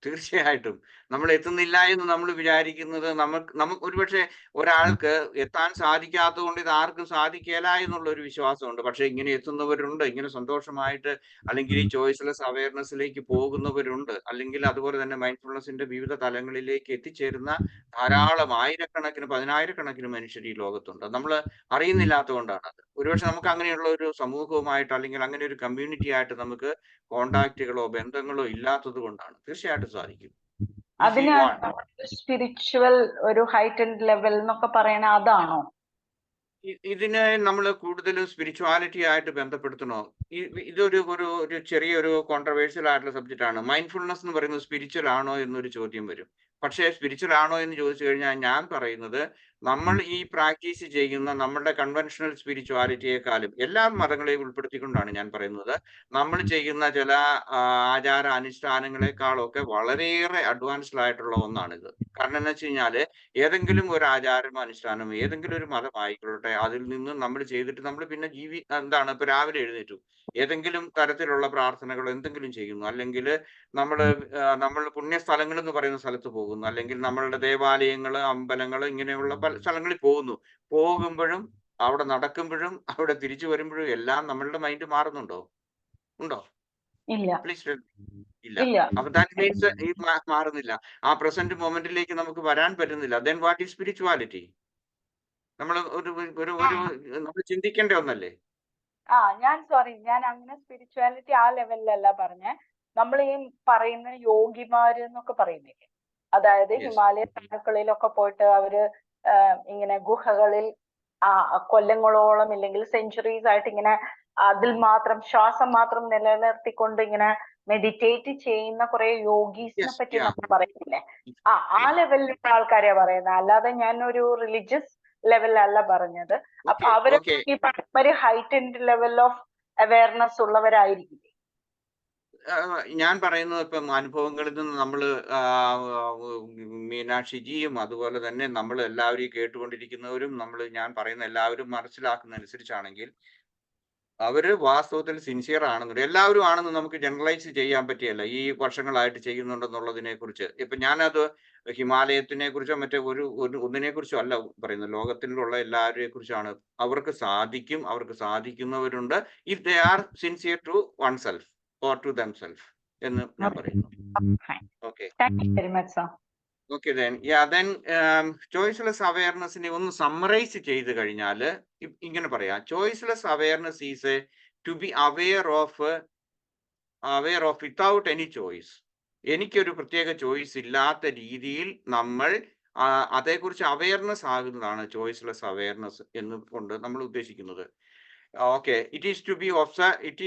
തീർച്ചയായിട്ടും നമ്മൾ എത്തുന്നില്ല എന്ന് നമ്മൾ വിചാരിക്കുന്നത് നമുക്ക് ഒരുപക്ഷെ ഒരാൾക്ക് എത്താൻ സാധിക്കാത്തത് കൊണ്ട് ഇത് ആർക്കും സാധിക്കില്ല എന്നുള്ള ഒരു വിശ്വാസമുണ്ട്. പക്ഷെ ഇങ്ങനെ എത്തുന്നവരുണ്ട്, ഇങ്ങനെ സന്തോഷമായിട്ട്, അല്ലെങ്കിൽ ഈ ചോയ്സ്ലെസ് അവയർനെസ്സിലേക്ക് പോകുന്നവരുണ്ട്, അല്ലെങ്കിൽ അതുപോലെ തന്നെ മൈൻഡ്ഫുൾനെസിന്റെ വിവിധ തലങ്ങളിലേക്ക് എത്തിച്ചേരുന്ന ധാരാളം ആയിരക്കണക്കിന് 10,000-കണക്കിന് മനുഷ്യർ ഈ ലോകത്തുണ്ട്. നമ്മൾ അറിയുന്നില്ലാത്തതുകൊണ്ടാണ് അത്. ഒരുപക്ഷെ നമുക്ക് അങ്ങനെയുള്ള ഒരു സമൂഹവുമായിട്ട് അല്ലെങ്കിൽ അങ്ങനെ ഒരു കമ്മ്യൂണിറ്റി ആയിട്ട് നമുക്ക് കോണ്ടാക്റ്റുകളോ ബന്ധങ്ങളോ ഇല്ലാത്തത് കൊണ്ടാണ്. തീർച്ചയായിട്ടും സാധിക്കും. അതിന് സ്പിരിച്വൽ ഒരു ഹൈറ്റൻഡ് ലെവൽ എന്നൊക്കെ പറയണ അതാണോ? ഇതിനെ നമ്മൾ കൂടുതലും സ്പിരിച്വാലിറ്റി ആയിട്ട് ബന്ധപ്പെടുത്തണോ? ഇതൊരു ചെറിയൊരു കോൺട്രവേഴ്സ്യൽ ആയിട്ടുള്ള സബ്ജക്റ്റ് ആണ്. മൈൻഡ്ഫുൾനെസ് എന്ന് പറയുന്നത് സ്പിരിച്വൽ ആണോ എന്നൊരു ചോദ്യം വരും. പക്ഷേ സ്പിരിച്വൽ ആണോ എന്ന് ചോദിച്ചു കഴിഞ്ഞാൽ ഞാൻ പറയുന്നത്, നമ്മൾ ഈ പ്രാക്ടീസ് ചെയ്യുന്ന നമ്മുടെ കൺവെൻഷണൽ സ്പിരിച്വാലിറ്റിയെക്കാളും എല്ലാ മതങ്ങളെയും ഉൾപ്പെടുത്തിക്കൊണ്ടാണ് ഞാൻ പറയുന്നത്, നമ്മൾ ചെയ്യുന്ന ചില ആചാര അനുഷ്ഠാനങ്ങളെക്കാളൊക്കെ വളരെയേറെ അഡ്വാൻസ്ഡ് ആയിട്ടുള്ള ഒന്നാണിത്. കാരണം എന്ന് വെച്ച് കഴിഞ്ഞാല് ഏതെങ്കിലും ഒരു ആചാരം അനുഷ്ഠാനം ഏതെങ്കിലും ഒരു മതം ആയിക്കൊള്ളട്ടെ, അതിൽ നിന്ന് നമ്മൾ ചെയ്തിട്ട് നമ്മൾ പിന്നെ ഇപ്പൊ രാവിലെ എഴുന്നേറ്റു ഏതെങ്കിലും തരത്തിലുള്ള പ്രാർത്ഥനകൾ എന്തെങ്കിലും ചെയ്യുന്നു, അല്ലെങ്കിൽ നമ്മൾ പുണ്യസ്ഥലങ്ങൾ എന്ന് പറയുന്ന സ്ഥലത്ത് പോകുന്നു, അല്ലെങ്കിൽ നമ്മളുടെ ദേവാലയങ്ങൾ, അമ്പലങ്ങൾ, ഇങ്ങനെയുള്ള പല സ്ഥലങ്ങളിൽ പോകുമ്പോഴും അവിടെ നടക്കുമ്പോഴും അവിടെ തിരിച്ചു വരുമ്പോഴും എല്ലാം നമ്മളുടെ മൈൻഡ് മാറുന്നുണ്ടോ? ഉണ്ടോ? ഇല്ല. പ്ലീസ്. ഇല്ല. അപ്പൊ ദാറ്റ് മീൻസ് മാറുന്നില്ല. ആ പ്രസന്റ് മൊമെന്റിലേക്ക് നമുക്ക് വരാൻ പറ്റുന്നില്ല. Then what is spirituality? നമ്മൾ നമ്മൾ ചിന്തിക്കേണ്ട ഒന്നല്ലേ? ഞാൻ അങ്ങനെ സ്പിരിച്വാലിറ്റി ആ ലെവലിലല്ല പറഞ്ഞേ. നമ്മൾ ഈ പറയുന്ന യോഗിമാര് എന്നൊക്കെ പറയുന്നില്ലേ, അതായത് ഹിമാലയ താഴ്വരകളിലൊക്കെ പോയിട്ട് അവര് ഇങ്ങനെ ഗുഹകളിൽ കൊല്ലങ്ങളോളം ഇല്ലെങ്കിൽ സെഞ്ചുറീസ് ആയിട്ട് ഇങ്ങനെ അതിൽ മാത്രം ശ്വാസം മാത്രം നിലനിർത്തിക്കൊണ്ട് ഇങ്ങനെ മെഡിറ്റേറ്റ് ചെയ്യുന്ന കുറെ യോഗീസിനെ പറ്റി നമ്മൾ പറയുന്നില്ലേ, ആ ലെവലിലുള്ള ആൾക്കാരെയാ പറയുന്നത്. അല്ലാതെ ഞാൻ ഒരു റിലീജിയസ് ലെവലല്ല പറഞ്ഞത്. അപ്പൊ അവരൊക്കെ ഈ ഒരു ഹൈറ്റൻഡ് ലെവൽ ഓഫ് അവയർനെസ് ഉള്ളവരായിരിക്കില്ലേ? ഞാൻ പറയുന്നത് ഇപ്പം അനുഭവങ്ങളിൽ നിന്ന് നമ്മൾ മീനാക്ഷിജിയും അതുപോലെ തന്നെ നമ്മൾ എല്ലാവരെയും കേട്ടുകൊണ്ടിരിക്കുന്നവരും ഞാൻ പറയുന്ന എല്ലാവരും മനസ്സിലാക്കുന്ന അനുസരിച്ചാണെങ്കിൽ അവര് വാസ്തവത്തിൽ സിൻസിയർ ആണെന്നുണ്ട്. എല്ലാവരും ആണെന്ന് നമുക്ക് ജനറലൈസ് ചെയ്യാൻ പറ്റിയല്ല ഈ വർഷങ്ങളായിട്ട് ചെയ്യുന്നുണ്ടെന്നുള്ളതിനെ കുറിച്ച്. ഇപ്പൊ ഞാനത് ഹിമാലയത്തിനെ കുറിച്ചോ മറ്റേ ഒന്നിനെ കുറിച്ചോ അല്ല പറയുന്നത്, ലോകത്തിലുള്ള എല്ലാവരെ കുറിച്ചാണ്. അവർക്ക് സാധിക്കുന്നവരുണ്ട് if they are sincere to one self or to them self എന്ന് ഞാൻ പറയുന്നു. Okay, thank you very much sir. Okay then choiceless അവയർനെസ്സിനെ ഒന്ന് സമ്മറൈസ് ചെയ്ത് കഴിഞ്ഞാൽ ഇങ്ങനെ പറയാം. Choiceless awareness is to be aware of without any choice. എനിക്കൊരു പ്രത്യേക ചോയ്സ് ഇല്ലാത്ത രീതിയിൽ നമ്മൾ അതേക്കുറിച്ച് അവയർനെസ് ആകുന്നതാണ് ചോയ്സ്ലെസ് അവയർനെസ് എന്ന് കൊണ്ട് നമ്മൾ ഉദ്ദേശിക്കുന്നത്. Okay, it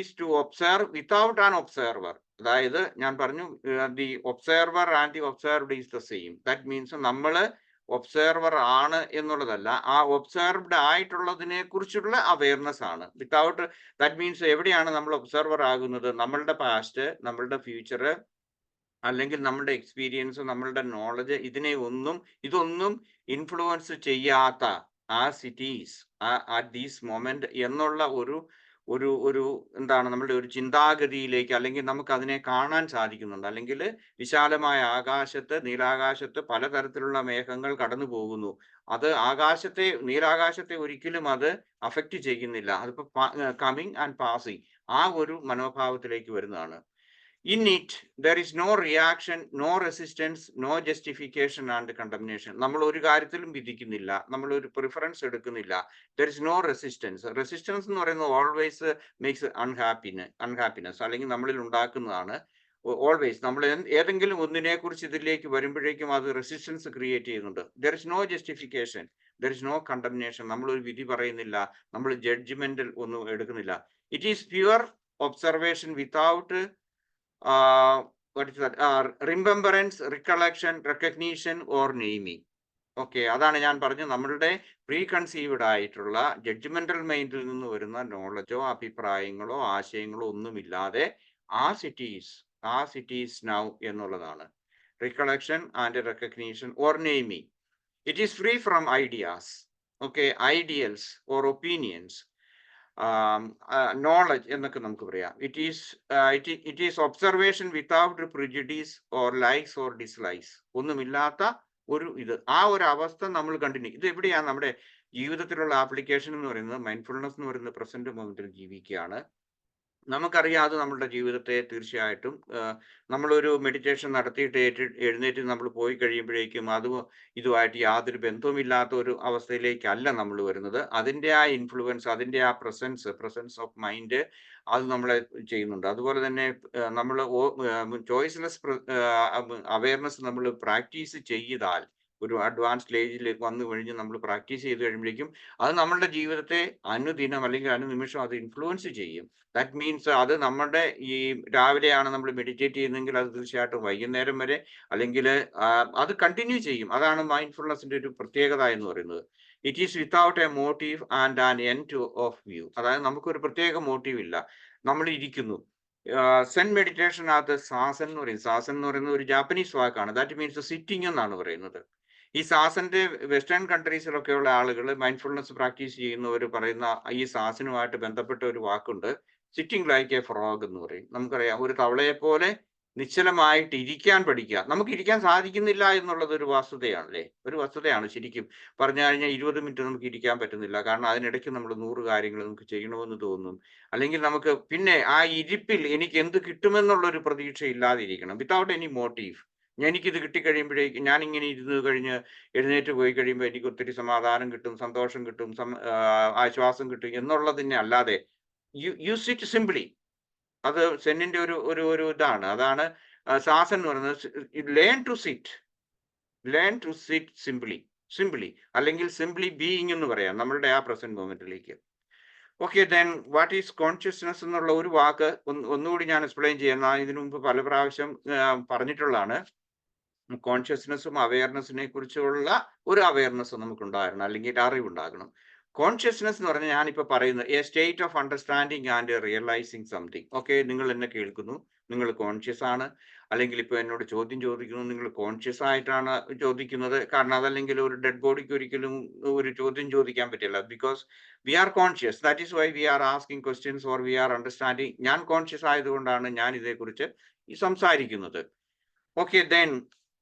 is to observe without an observer. അതായത് ഞാൻ പറഞ്ഞു the observer and the observed is the same. That means നമ്മൾ ഒബ്സർവർ ആണ് എന്നുള്ളതല്ല, ആ ഒബ്സർവ്ഡ് ആയിട്ടുള്ളതിനെ കുറിച്ചുള്ള അവയർനെസ് ആണ്. വിത്തൗട്ട് ദാറ്റ് മീൻസ് എവിടെയാണ് നമ്മൾ ഒബ്സർവർ ആകുന്നത്? നമ്മളുടെ പാസ്റ്റ്, നമ്മളുടെ ഫ്യൂച്ചർ, അല്ലെങ്കിൽ നമ്മളുടെ എക്സ്പീരിയൻസ്, നമ്മളുടെ നോളജ്, ഇതൊന്നും ഇൻഫ്ലുവൻസ് ചെയ്യാത്ത സിറ്റീസ് അറ്റ് ദീസ് മൊമെന്റ് എന്നുള്ള ഒരു എന്താണ് നമ്മളുടെ ഒരു ചിന്താഗതിയിലേക്ക്, അല്ലെങ്കിൽ നമുക്ക് അതിനെ കാണാൻ സാധിക്കുന്നുണ്ട്. അല്ലെങ്കിൽ വിശാലമായ ആകാശത്ത്, നീലാകാശത്ത് പലതരത്തിലുള്ള മേഘങ്ങൾ കടന്നു പോകുന്നു. അത് നീലാകാശത്തെ ഒരിക്കലും അത് അഫക്റ്റ് ചെയ്യുന്നില്ല. അതിപ്പോ കമ്മിങ് ആൻഡ് പാസിങ്, ആ ഒരു മനോഭാവത്തിലേക്ക് വരുന്നതാണ്. In it, there is no reaction, no resistance, no justification and condemnation. നമ്മൾ ഒരു കാര്യത്തിലും വിധിക്കുന്നില്ല, നമ്മൾ ഒരു പ്രിഫറൻസ് എടുക്കുന്നില്ല. There is no resistance. Resistance എന്ന് പറയുന്നത് ഓൾവേസ് മേക്സ് അൺഹാപ്പിനെസ്, അല്ലെങ്കിൽ നമ്മളിൽ ഉണ്ടാക്കുന്നതാണ്. ഓൾവേസ് നമ്മൾ ഏതെങ്കിലും ഒന്നിനെ കുറിച്ച് ഇതിലേക്ക് വരുമ്പോഴേക്കും അത് റെസിസ്റ്റൻസ് ക്രിയേറ്റ് ചെയ്യുന്നുണ്ട്. There is no justification, there is no condemnation. നമ്മൾ ഒരു വിധി പറയുന്നില്ല, നമ്മൾ ജഡ്ജ്മെന്റൽ ഒന്നും എടുക്കുന്നില്ല. It is pure observation without remembrance, recollection, recognition or naming. Okay, അതാണ് ഞാൻ പറഞ്ഞു. നമ്മളുടെ പ്രീ കൺസീവ്ഡ് ആയിട്ടുള്ള ജഡ്ജ്മെന്റൽ മൈൻഡിൽ നിന്ന് വരുന്ന നോളജോ അഭിപ്രായങ്ങളോ ആശയങ്ങളോ ഒന്നുമില്ലാതെ ആ സിറ്റീസ് നൗ എന്നുള്ളതാണ്. Recollection and recognition or naming. It is free from ideas, okay, ideals or opinions, knowledge എന്നൊക്കെ നമുക്ക് പറയാം. It is observation without prejudice or likes or dislikes. ഒന്നുമില്ലാത്ത ആ ഒരു അവസ്ഥ നമ്മൾ കണ്ടിന്യൂ. ഇത് എവിടെയാണ് നമ്മുടെ ജീവിതത്തിലുള്ള ആപ്ലിക്കേഷൻ എന്ന് പറയുന്നത്? മൈൻഡ്ഫുൾനെസ് എന്ന് പറയുന്നത് പ്രസന്റ് മൊമെന്റിൽ ജീവിക്കുകയാണ്. നമുക്കറിയാം, അത് നമ്മളുടെ ജീവിതത്തെ തീർച്ചയായിട്ടും നമ്മളൊരു മെഡിറ്റേഷൻ നടത്തിയിട്ട് എഴുന്നേറ്റ് നമ്മൾ പോയി കഴിയുമ്പോഴേക്കും ഇതുമായിട്ട് യാതൊരു ബന്ധവുമില്ലാത്ത ഒരു അവസ്ഥയിലേക്കല്ല നമ്മൾ വരുന്നത്. അതിൻ്റെ ആ ഇൻഫ്ലുവൻസ്, അതിൻ്റെ ആ പ്രസൻസ് ഓഫ് മൈൻഡ് അത് നമ്മളെ ചെയ്യുന്നുണ്ട്. അതുപോലെ തന്നെ നമ്മൾ ചോയ്സ്ലെസ് അവയർനെസ് നമ്മൾ പ്രാക്ടീസ് ചെയ്താൽ, ഒരു അഡ്വാൻസ് സ്റ്റേജിലേക്ക് വന്നു കഴിഞ്ഞ് നമ്മൾ പ്രാക്ടീസ് ചെയ്ത് കഴിയുമ്പോഴേക്കും അത് നമ്മളുടെ ജീവിതത്തെ അനുദിനം അല്ലെങ്കിൽ അനുനിമിഷം അത് ഇൻഫ്ലുവൻസ് ചെയ്യും. ദാറ്റ് മീൻസ് അത് നമ്മുടെ ഈ രാവിലെയാണ് നമ്മൾ മെഡിറ്റേറ്റ് ചെയ്യുന്നതെങ്കിൽ അത് തീർച്ചയായിട്ടും വൈകുന്നേരം വരെ അല്ലെങ്കിൽ അത് കണ്ടിന്യൂ ചെയ്യും. അതാണ് മൈൻഡ്ഫുൾനെസിന്റെ ഒരു പ്രത്യേകത എന്ന് പറയുന്നത്. It is without A motive and an end of view. അതായത് നമുക്കൊരു പ്രത്യേക മോട്ടീവ് ഇല്ല, നമ്മൾ ഇരിക്കുന്നു. സെൻ മെഡിറ്റേഷനകത്ത് സാസൻ എന്ന് പറയും. സാസൻ എന്ന് പറയുന്നത് ഒരു ജാപ്പനീസ് വാക്കാണ്. ദാറ്റ് മീൻസ് സിറ്റിംഗ് എന്നാണ് പറയുന്നത്. ഈ സാസന്റെ വെസ്റ്റേൺ കൺട്രീസിലൊക്കെയുള്ള ആളുകൾ, മൈൻഡ്ഫുൾനെസ് പ്രാക്ടീസ് ചെയ്യുന്നവർ പറയുന്ന ഈ സാസനുമായിട്ട് ബന്ധപ്പെട്ട ഒരു വാക്കുണ്ട്, സിറ്റിംഗ് ലൈക്ക് എ ഫ്രോഗ് എന്ന് പറയും. നമുക്കറിയാം, ഒരു തവളയെ പോലെ നിശ്ചലമായിട്ട് ഇരിക്കാൻ പഠിക്കുക. നമുക്ക് ഇരിക്കാൻ സാധിക്കുന്നില്ല എന്നുള്ളത് ഒരു വസ്തുതയാണ് ശരിക്കും പറഞ്ഞു കഴിഞ്ഞാൽ. 20 മിനിറ്റ് നമുക്ക് ഇരിക്കാൻ പറ്റുന്നില്ല, കാരണം അതിനിടയ്ക്ക് നമ്മൾ 100 കാര്യങ്ങൾ നമുക്ക് ചെയ്യണമെന്ന് തോന്നും. അല്ലെങ്കിൽ നമുക്ക് പിന്നെ ആ ഇരിപ്പിൽ എനിക്ക് എന്ത് കിട്ടുമെന്നുള്ളൊരു പ്രതീക്ഷ ഇല്ലാതിരിക്കണം, വിത്തൗട്ട് എനി മോട്ടീവ്. എനിക്കിത് കിട്ടിക്കഴിയുമ്പോഴേക്കും, ഞാനിങ്ങനെ എഴുന്നേറ്റ് പോയി കഴിയുമ്പോൾ എനിക്ക് ഒത്തിരി സമാധാനം കിട്ടും, സന്തോഷം കിട്ടും, ആശ്വാസം കിട്ടും എന്നുള്ളതിനെ അല്ലാതെ യു സിറ്റ് സിംപ്ലി. അത് സെന്നിന്റെ ഒരു ഇതാണ്. അതാണ് സാസൻ എന്ന് പറയുന്നത്. ലേൺ ടു സിറ്റ് സിംപ്ലി അല്ലെങ്കിൽ സിംപ്ലി ബീയിങ് എന്ന് പറയാം, നമ്മളുടെ ആ പ്രസന്റ് മൊമെന്റിലേക്ക്. Okay, then what is consciousness എന്നുള്ള ഒരു വാക്ക് ഒന്നുകൂടി ഞാൻ എക്സ്പ്ലെയിൻ ചെയ്യുന്ന, ഇതിനു മുമ്പ് പല പ്രാവശ്യം പറഞ്ഞിട്ടുള്ളതാണ്. കോൺഷ്യസ്നെസ്സും അവയർനെസ്സിനെ കുറിച്ചുള്ള ഒരു അവയർനെസ് നമുക്കുണ്ടാകണം, അല്ലെങ്കിൽ അറിവുണ്ടാകണം. കോൺഷ്യസ്നെസ് എന്ന് പറഞ്ഞാൽ ഞാനിപ്പോൾ പറയുന്നത് A state of understanding and realising something. Okay, നിങ്ങൾ എന്നെ കേൾക്കുന്നു, നിങ്ങൾ കോൺഷ്യസ് ആണ്. അല്ലെങ്കിൽ ഇപ്പോൾ എന്നോട് ചോദ്യം ചോദിക്കുന്നു, നിങ്ങൾ കോൺഷ്യസ് ആയിട്ടാണ് ചോദിക്കുന്നത്. കാരണം അതല്ലെങ്കിൽ ഒരു ഡെഡ് ബോഡിക്ക് ഒരിക്കലും ഒരു ചോദ്യം ചോദിക്കാൻ പറ്റില്ല. Because we are conscious, that is why we are asking questions or we are understanding. ഞാൻ കോൺഷ്യസ് ആയതുകൊണ്ടാണ് ഞാൻ ഇതേക്കുറിച്ച് സംസാരിക്കുന്നത്. Okay, then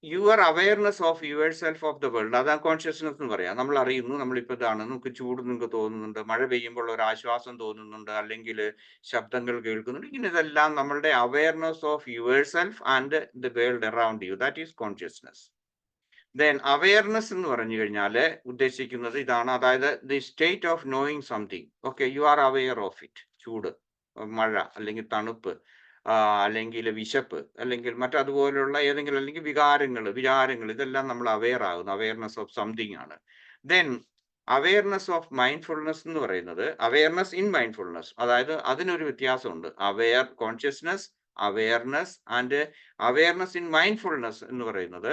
your awareness of your self of the world, അതാണ് കോൺഷ്യസ്നെസ് എന്ന് പറയാം. നമ്മൾ അറിയുന്നു, നമ്മളിപ്പോൾ ഇതാണ്, നമുക്ക് ചൂട് നിങ്ങൾക്ക് തോന്നുന്നുണ്ട്, മഴ പെയ്യുമ്പോൾ ഒരു ആശ്വാസം തോന്നുന്നുണ്ട്, അല്ലെങ്കിൽ ശബ്ദങ്ങൾ കേൾക്കുന്നുണ്ട്. ഇങ്ങനെ ഇതെല്ലാം നമ്മളുടെ awareness of your self and the world around U. That is consciousness. Then awareness എന്ന് പറഞ്ഞു കഴിഞ്ഞാൽ ഉദ്ദേശിക്കുന്നത് ഇതാണ്, അതായത് the state of knowing something. Okay, you are aware of it. ചൂട്, മഴ, അല്ലെങ്കിൽ തണുപ്പ്, അല്ലെങ്കിൽ വിശപ്പ്, അല്ലെങ്കിൽ മറ്റതുപോലുള്ള ഏതെങ്കിലും, അല്ലെങ്കിൽ വിചാരങ്ങൾ, ഇതെല്ലാം നമ്മൾ അവെയർ ആകുന്നു. അവെയർനെസ് ഓഫ് സംതിങ് ആണ്. ദെൻ അവെയർനെസ് ഓഫ് മൈൻഡ്ഫുൾനെസ് എന്ന് പറയുന്നത് അവെയർനെസ് ഇൻ മൈൻഡ്ഫുൾനെസ്, അതായത് അതിനൊരു വ്യത്യാസമുണ്ട്. Aware consciousness, awareness and awareness in mindfulness എന്ന് പറയുന്നത്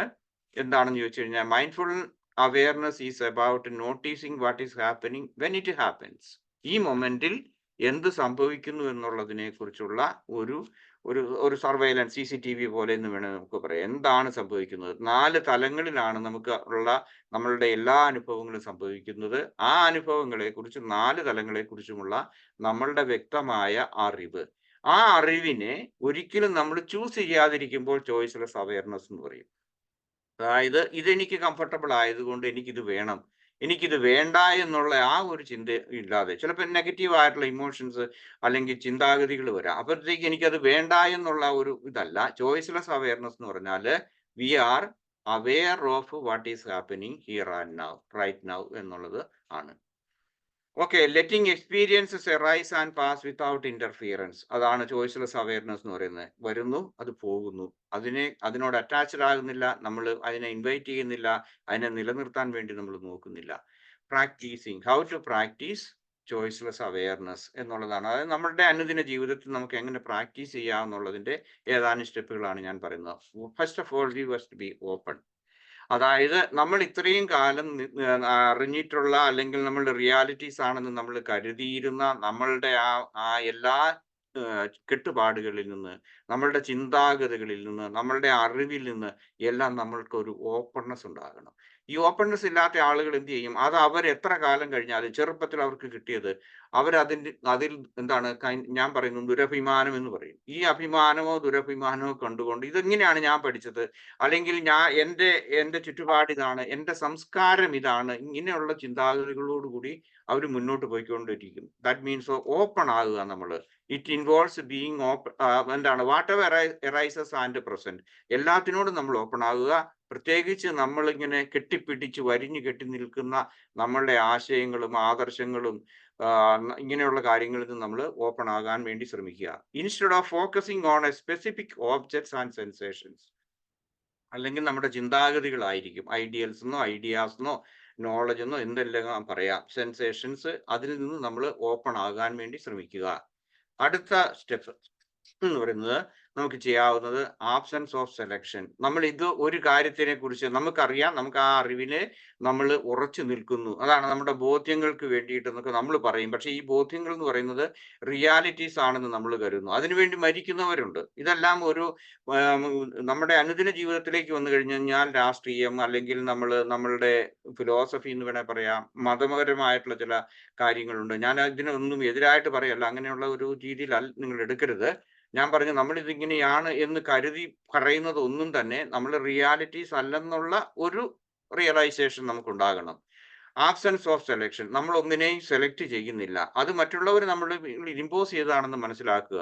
എന്താണെന്ന് ചോദിച്ചു കഴിഞ്ഞാൽ, mindful awareness is about noticing what is happening when it happens. ഈ മൊമെന്റിൽ എന്ത് സംഭവിക്കുന്നു എന്നുള്ളതിനെ കുറിച്ചുള്ള ഒരു സർവൈലൻസ്, CCTV പോലെ എന്ന് വേണമെങ്കിൽ നമുക്ക് പറയാം. എന്താണ് സംഭവിക്കുന്നത്? 4 തലങ്ങളിലാണ് നമുക്ക് ഉള്ള നമ്മളുടെ എല്ലാ അനുഭവങ്ങളും സംഭവിക്കുന്നത്. ആ അനുഭവങ്ങളെ കുറിച്ച് 4 തലങ്ങളെ കുറിച്ചുമുള്ള നമ്മളുടെ വ്യക്തമായ അറിവ്, ആ അറിവിനെ ഒരിക്കലും നമ്മൾ ചൂസ് ചെയ്യാതിരിക്കുമ്പോൾ ചോയ്സ്ലെസ് അവെയർനെസ് എന്ന് പറയും. അതായത് ഇതെനിക്ക് കംഫർട്ടബിൾ ആയതുകൊണ്ട് എനിക്കിത് വേണം, എനിക്കിത് വേണ്ട എന്നുള്ള ആ ഒരു ചിന്ത ഇല്ലാതെ ചിലപ്പോൾ നെഗറ്റീവ് ആയിട്ടുള്ള ഇമോഷൻസ് അല്ലെങ്കിൽ ചിന്താഗതികൾ വരാം. അപ്പോഴത്തേക്ക് എനിക്കത് വേണ്ട എന്നുള്ള ഒരു ഇതല്ല. ചോയ്സ്ലെസ് അവെയർനെസ് എന്ന് പറഞ്ഞാൽ we are aware of what is happening here and now, right now എന്നുള്ളത് ആണ്. Okay, letting experiences arise and pass without interference, അതാണ് ചോയ്സ്ലെസ് അവെയർനെസ് എന്ന് പറയുന്നത്. വരുന്നു, അത് പോകുന്നു, അതിനോട് അറ്റാച്ച്ഡ് ആകുന്നില്ല, നമ്മൾ അതിനെ ഇൻവൈറ്റ് ചെയ്യുന്നില്ല, അതിനെ നിലനിർത്താൻ വേണ്ടി നമ്മൾ നോക്കുന്നില്ല. Practising, how to practise choiceless awareness എന്നുള്ളതാണ്. അതായത് നമ്മളുടെ അനുദിന ജീവിതത്തിൽ നമുക്ക് എങ്ങനെ പ്രാക്ടീസ് ചെയ്യാമെന്നുള്ളതിന്റെ ഏതാനും സ്റ്റെപ്പുകളാണ് ഞാൻ പറയുന്നത്. First of all, we must be open. അതായത് നമ്മൾ ഇത്രയും കാലം അറിഞ്ഞിട്ടുള്ള, അല്ലെങ്കിൽ നമ്മളുടെ റിയാലിറ്റീസ് ആണെന്ന് നമ്മൾ കരുതിയിരുന്ന നമ്മളുടെ ആ എല്ലാ കെട്ടുപാടുകളിൽ നിന്ന്, നമ്മളുടെ ചിന്താഗതികളിൽ നിന്ന്, നമ്മളുടെ അറിവിൽ നിന്ന് എല്ലാം നമ്മൾക്ക് ഒരു ഓപ്പൺനെസ് ഉണ്ടാകണം. ഈ ഓപ്പൺനെസ് ഇല്ലാത്ത ആളുകൾ എന്ത് ചെയ്യും? അത് അവർ എത്ര കാലം കഴിഞ്ഞാലും, ചെറുപ്പത്തിൽ അവർക്ക് കിട്ടിയത് അതിൽ എന്താണ് ഞാൻ പറയുന്നത് ദുരഭിമാനം എന്ന് പറയും. ഈ അഭിമാനമോ ദുരഭിമാനമോ കണ്ടുകൊണ്ട് ഇതെങ്ങനെയാണ് ഞാൻ പഠിച്ചത്, അല്ലെങ്കിൽ എൻ്റെ ചുറ്റുപാട് ഇതാണ്, എൻ്റെ സംസ്കാരം ഇതാണ്, ഇങ്ങനെയുള്ള ചിന്താഗതികളോടുകൂടി അവർ മുന്നോട്ട് പോയിക്കൊണ്ടിരിക്കും. ദാറ്റ് മീൻസ് ഓപ്പൺ ആകുക നമ്മൾ. It involves being open. എന്താണ് what ever arises and present, എല്ലാത്തിനോടും നമ്മൾ ഓപ്പൺ ആകുക. പ്രത്യേകിച്ച് നമ്മളിങ്ങനെ കെട്ടിപ്പിടിച്ച് വരിഞ്ഞു കെട്ടി നിൽക്കുന്ന നമ്മളുടെ ആശയങ്ങളും ആദർശങ്ങളും ഇങ്ങനെയുള്ള കാര്യങ്ങളിൽ നിന്ന് നമ്മൾ ഓപ്പൺ ആകാൻ വേണ്ടി ശ്രമിക്കുക. Instead of focusing on A specific objects and sensations, അല്ലെങ്കിൽ നമ്മുടെ ചിന്താഗതികളായിരിക്കും, ഐഡിയൽസ് എന്നോ ഐഡിയാസ് എന്നോ നോളജ് എന്നോ എന്തെല്ലാം പറയാം, സെൻസേഷൻസ്, അതിൽ നിന്ന് നമ്മൾ ഓപ്പൺ ആകാൻ വേണ്ടി ശ്രമിക്കുക. അടുത്ത സ്റ്റെപ്പ് എന്ന് പറയുന്നത് നമുക്ക് ചെയ്യാവുന്നത് ആബ്സെൻസ് ഓഫ് സെലക്ഷൻ. നമ്മൾ ഒരു കാര്യത്തിനെ കുറിച്ച് നമുക്കറിയാം, നമുക്ക് ആ അറിവിനെ നമ്മൾ ഉറച്ചു നിൽക്കുന്നു, അതാണ് നമ്മുടെ ബോധ്യങ്ങൾക്ക് വേണ്ടിയിട്ടെന്നൊക്കെ നമ്മൾ പറയും. പക്ഷെ ഈ ബോധ്യങ്ങൾ എന്ന് പറയുന്നത് റിയാലിറ്റീസ് ആണെന്ന് നമ്മൾ കരുതുന്നു. അതിനുവേണ്ടി മരിക്കുന്നവരുണ്ട്. ഇതെല്ലാം നമ്മുടെ അനുദിന ജീവിതത്തിലേക്ക് വന്നു കഴിഞ്ഞാൽ രാഷ്ട്രീയം, അല്ലെങ്കിൽ നമ്മളുടെ ഫിലോസഫി എന്ന് വേണേൽ പറയാം, മതപരമായിട്ടുള്ള ചില കാര്യങ്ങളുണ്ട്. ഞാൻ ഇതിനൊന്നും എതിരായിട്ട് പറയല്ല, അങ്ങനെയുള്ള ഒരു രീതിയിൽ നിങ്ങൾ എടുക്കരുത്. ഞാൻ പറഞ്ഞു, നമ്മൾ ഇതിങ്ങനെയാണ് എന്ന് കരുതി പറയുന്നത് ഒന്നും തന്നെ നമ്മൾ റിയാലിറ്റീസ് അല്ലെന്നുള്ള ഒരു റിയലൈസേഷൻ നമുക്കുണ്ടാകണം. ആബ്സെൻസ് ഓഫ് സെലക്ഷൻ, നമ്മൾ ഒന്നിനെയും സെലക്ട് ചെയ്യുന്നില്ല, അത് മറ്റുള്ളവർ നമ്മൾ ഇമ്പോസ് ചെയ്തതാണെന്ന് മനസ്സിലാക്കുക.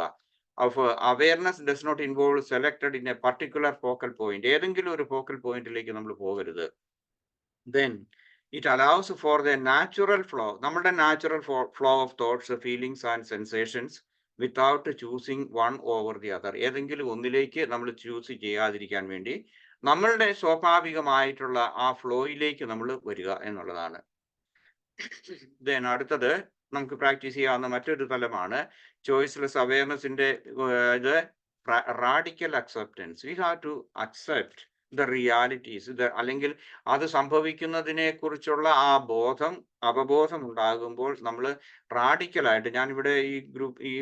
Awareness does not involve selected in a particular focal point, ഏതെങ്കിലും ഒരു ഫോക്കൽ പോയിന്റിലേക്ക് നമ്മൾ പോകരുത്. Then it allows for the natural flow, നമ്മുടെ natural flow of thoughts, feelings and sensations without choosing one over the other, ഏതെങ്കിലും ഒന്നിലേക്ക് നമ്മൾ choose ചെയ്യാതിരിക്കാൻ വേണ്ടി നമ്മളുടെ സ്വാഭാവികമായിട്ടുള്ള ആ ഫ്ലോയിലേക്ക് നമ്മൾ വരിക എന്നുള്ളതാണ്. ദെൻ അടുത്തത് നമുക്ക് പ്രാക്ടീസ് ചെയ്യാവുന്ന മറ്റൊരു തലമാണ് ചോയ്സ്ലെസ് അവെയർനെസിന്റെ ഇത് radical acceptance. We have to accept the realities, അല്ലെങ്കിൽ അത് സംഭവിക്കുന്നതിനെ കുറിച്ചുള്ള ആ അവബോധം ഉണ്ടാകുമ്പോൾ നമ്മൾ റാഡിക്കലായിട്ട്, ഞാനിവിടെ ഈ